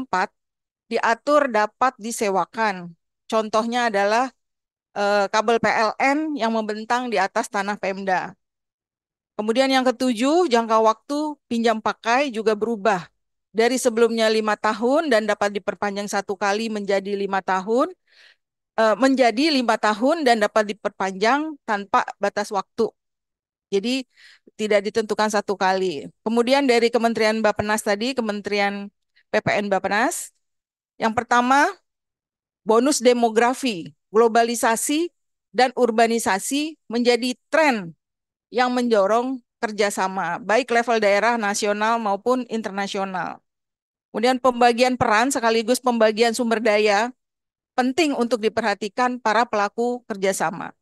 diatur dapat disewakan. Contohnya adalah kabel PLN yang membentang di atas tanah Pemda. Kemudian yang ketujuh, jangka waktu pinjam pakai juga berubah. Dari sebelumnya 5 tahun dan dapat diperpanjang 1 kali menjadi 5 tahun, menjadi 5 tahun dan dapat diperpanjang tanpa batas waktu. Jadi tidak ditentukan 1 kali. Kemudian dari Kementerian Bappenas tadi, Kementerian PPN Bappenas, yang pertama, bonus demografi, globalisasi, dan urbanisasi menjadi tren yang mendorong kerjasama, baik level daerah, nasional maupun internasional. Kemudian pembagian peran sekaligus pembagian sumber daya penting untuk diperhatikan para pelaku kerjasama.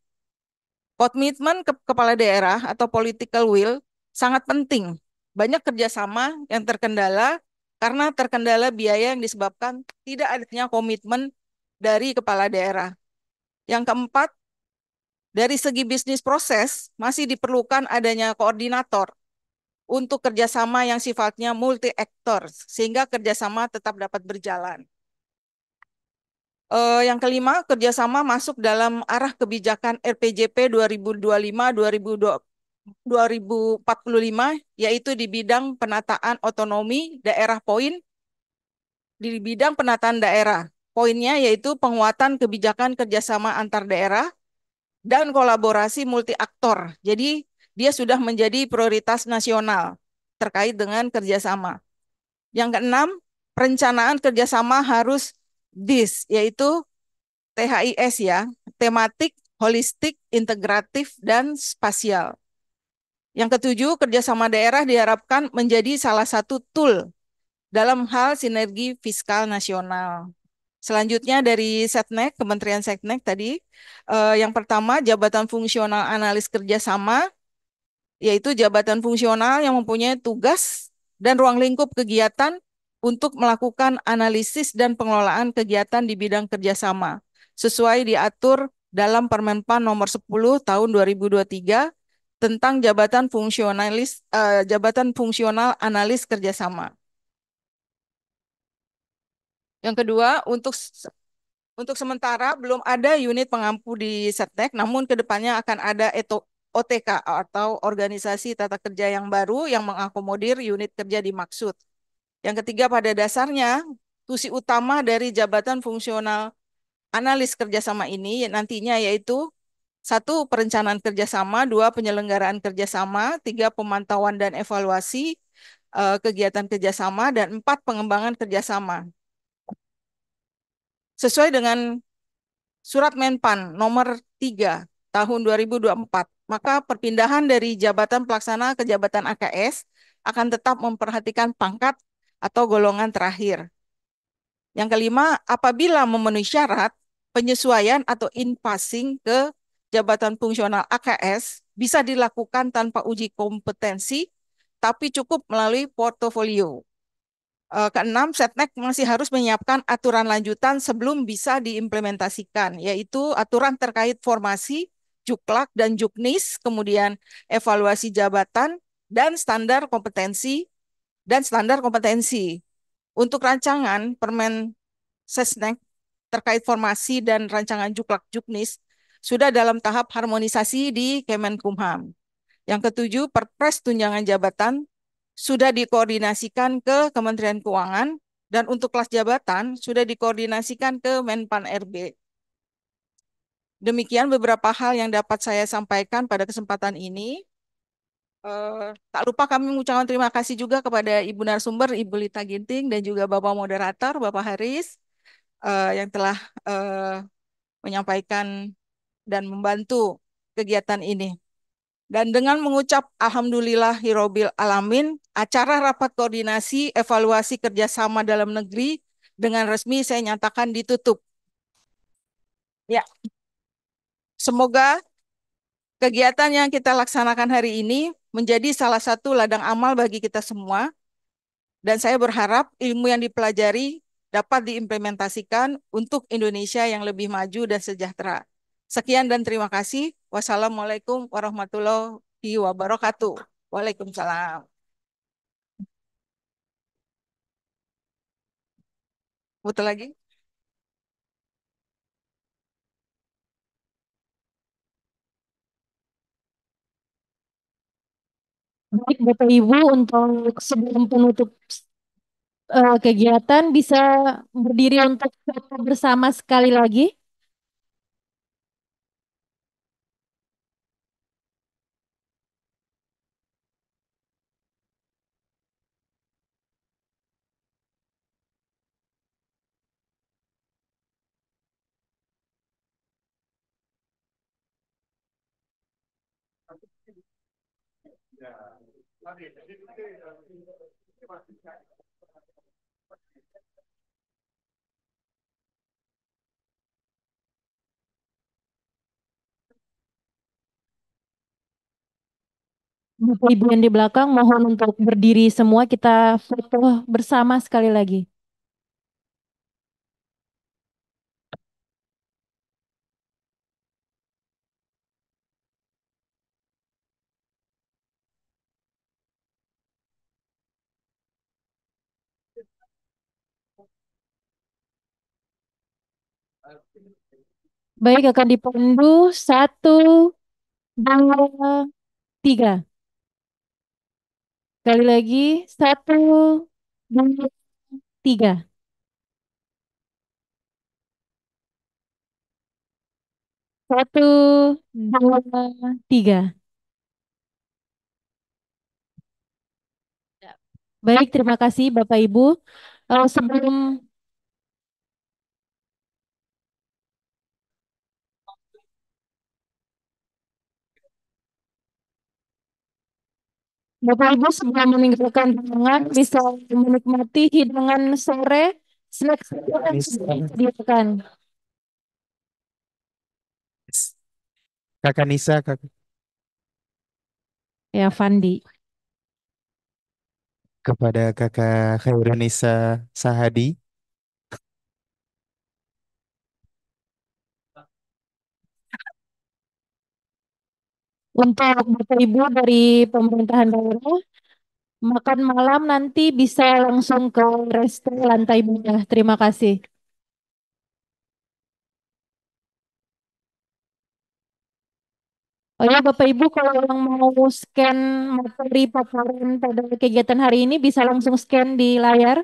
Komitmen kepala daerah atau political will sangat penting. Banyak kerjasama yang terkendala karena terkendala biaya yang disebabkan tidak adanya komitmen dari kepala daerah. Yang keempat, dari segi bisnis proses masih diperlukan adanya koordinator untuk kerjasama yang sifatnya multi-aktor sehingga kerjasama tetap dapat berjalan. Yang kelima, kerjasama masuk dalam arah kebijakan RPJP 2025-2045, yaitu di bidang penataan otonomi daerah poin, di bidang penataan daerah. Poinnya yaitu penguatan kebijakan kerjasama antar daerah dan kolaborasi multi aktor. Jadi dia sudah menjadi prioritas nasional terkait dengan kerjasama. Yang keenam, perencanaan kerjasama harus yaitu THIS ya, tematik, holistik, integratif, dan spasial. Yang ketujuh, kerjasama daerah diharapkan menjadi salah satu tool dalam hal sinergi fiskal nasional. Selanjutnya dari Setnek, Kementerian Setnek tadi, yang pertama jabatan fungsional analis kerjasama, yaitu jabatan fungsional yang mempunyai tugas dan ruang lingkup kegiatan untuk melakukan analisis dan pengelolaan kegiatan di bidang kerjasama, sesuai diatur dalam Permenpan nomor 10 tahun 2023 tentang jabatan fungsional analis kerjasama. Yang kedua, untuk sementara belum ada unit pengampu di Setnek, namun kedepannya akan ada OTK atau organisasi tata kerja yang baru yang mengakomodir unit kerja dimaksud. Yang ketiga, pada dasarnya tusi utama dari jabatan fungsional analis kerjasama ini nantinya yaitu satu, perencanaan kerjasama, dua, penyelenggaraan kerjasama, tiga, pemantauan dan evaluasi kegiatan kerjasama, dan empat, pengembangan kerjasama. Sesuai dengan Surat Menpan nomor 3 tahun 2024, maka perpindahan dari jabatan pelaksana ke jabatan AKS akan tetap memperhatikan pangkat atau golongan terakhir. Yang kelima, apabila memenuhi syarat, penyesuaian atau in-passing ke jabatan fungsional AKS bisa dilakukan tanpa uji kompetensi, tapi cukup melalui portofolio. Keenam, Setnek masih harus menyiapkan aturan lanjutan sebelum bisa diimplementasikan, yaitu aturan terkait formasi, juklak, dan juknis, kemudian evaluasi jabatan, dan standar kompetensi, Untuk rancangan Permen Sesnek terkait formasi dan rancangan juklak juknis sudah dalam tahap harmonisasi di Kemenkumham. Yang ketujuh, Perpres tunjangan jabatan sudah dikoordinasikan ke Kementerian Keuangan dan untuk kelas jabatan sudah dikoordinasikan ke Menpan RB. Demikian beberapa hal yang dapat saya sampaikan pada kesempatan ini. Tak lupa kami mengucapkan terima kasih juga kepada Ibu narasumber, Ibu Lita Ginting, dan juga Bapak Moderator, Bapak Haris, yang telah menyampaikan dan membantu kegiatan ini. Dan dengan mengucap Alhamdulillahirobbil alamin, acara rapat koordinasi evaluasi kerjasama dalam negeri dengan resmi saya nyatakan ditutup. Ya, semoga kegiatan yang kita laksanakan hari ini menjadi salah satu ladang amal bagi kita semua. Dan saya berharap ilmu yang dipelajari dapat diimplementasikan untuk Indonesia yang lebih maju dan sejahtera. Sekian dan terima kasih. Wassalamualaikum warahmatullahi wabarakatuh. Waalaikumsalam. Betul lagi? Baik, Bapak Ibu, untuk sebelum penutup kegiatan bisa berdiri untuk foto bersama sekali lagi. Bapak Ibu yang di belakang mohon untuk berdiri semua, kita foto bersama sekali lagi. Baik, akan dipandu 1, 2, 3. Sekali lagi 1, 2, 3. 1, 2, 3. Baik, terima kasih Bapak Ibu. Sebelum Bapak Ibu sebelum meninggalkan ruangan bisa menikmati hidangan sore, snack yang disediakan. Kakak Nisa, Ya, Fandi. kepada Kakak Khairunisa Sahadi. Untuk Bapak Ibu dari pemerintahan daerah, makan malam nanti bisa langsung ke resto lantai bawah. Terima kasih. Oh ya Bapak Ibu, kalau yang mau scan materi paparan pada kegiatan hari ini bisa langsung scan di layar.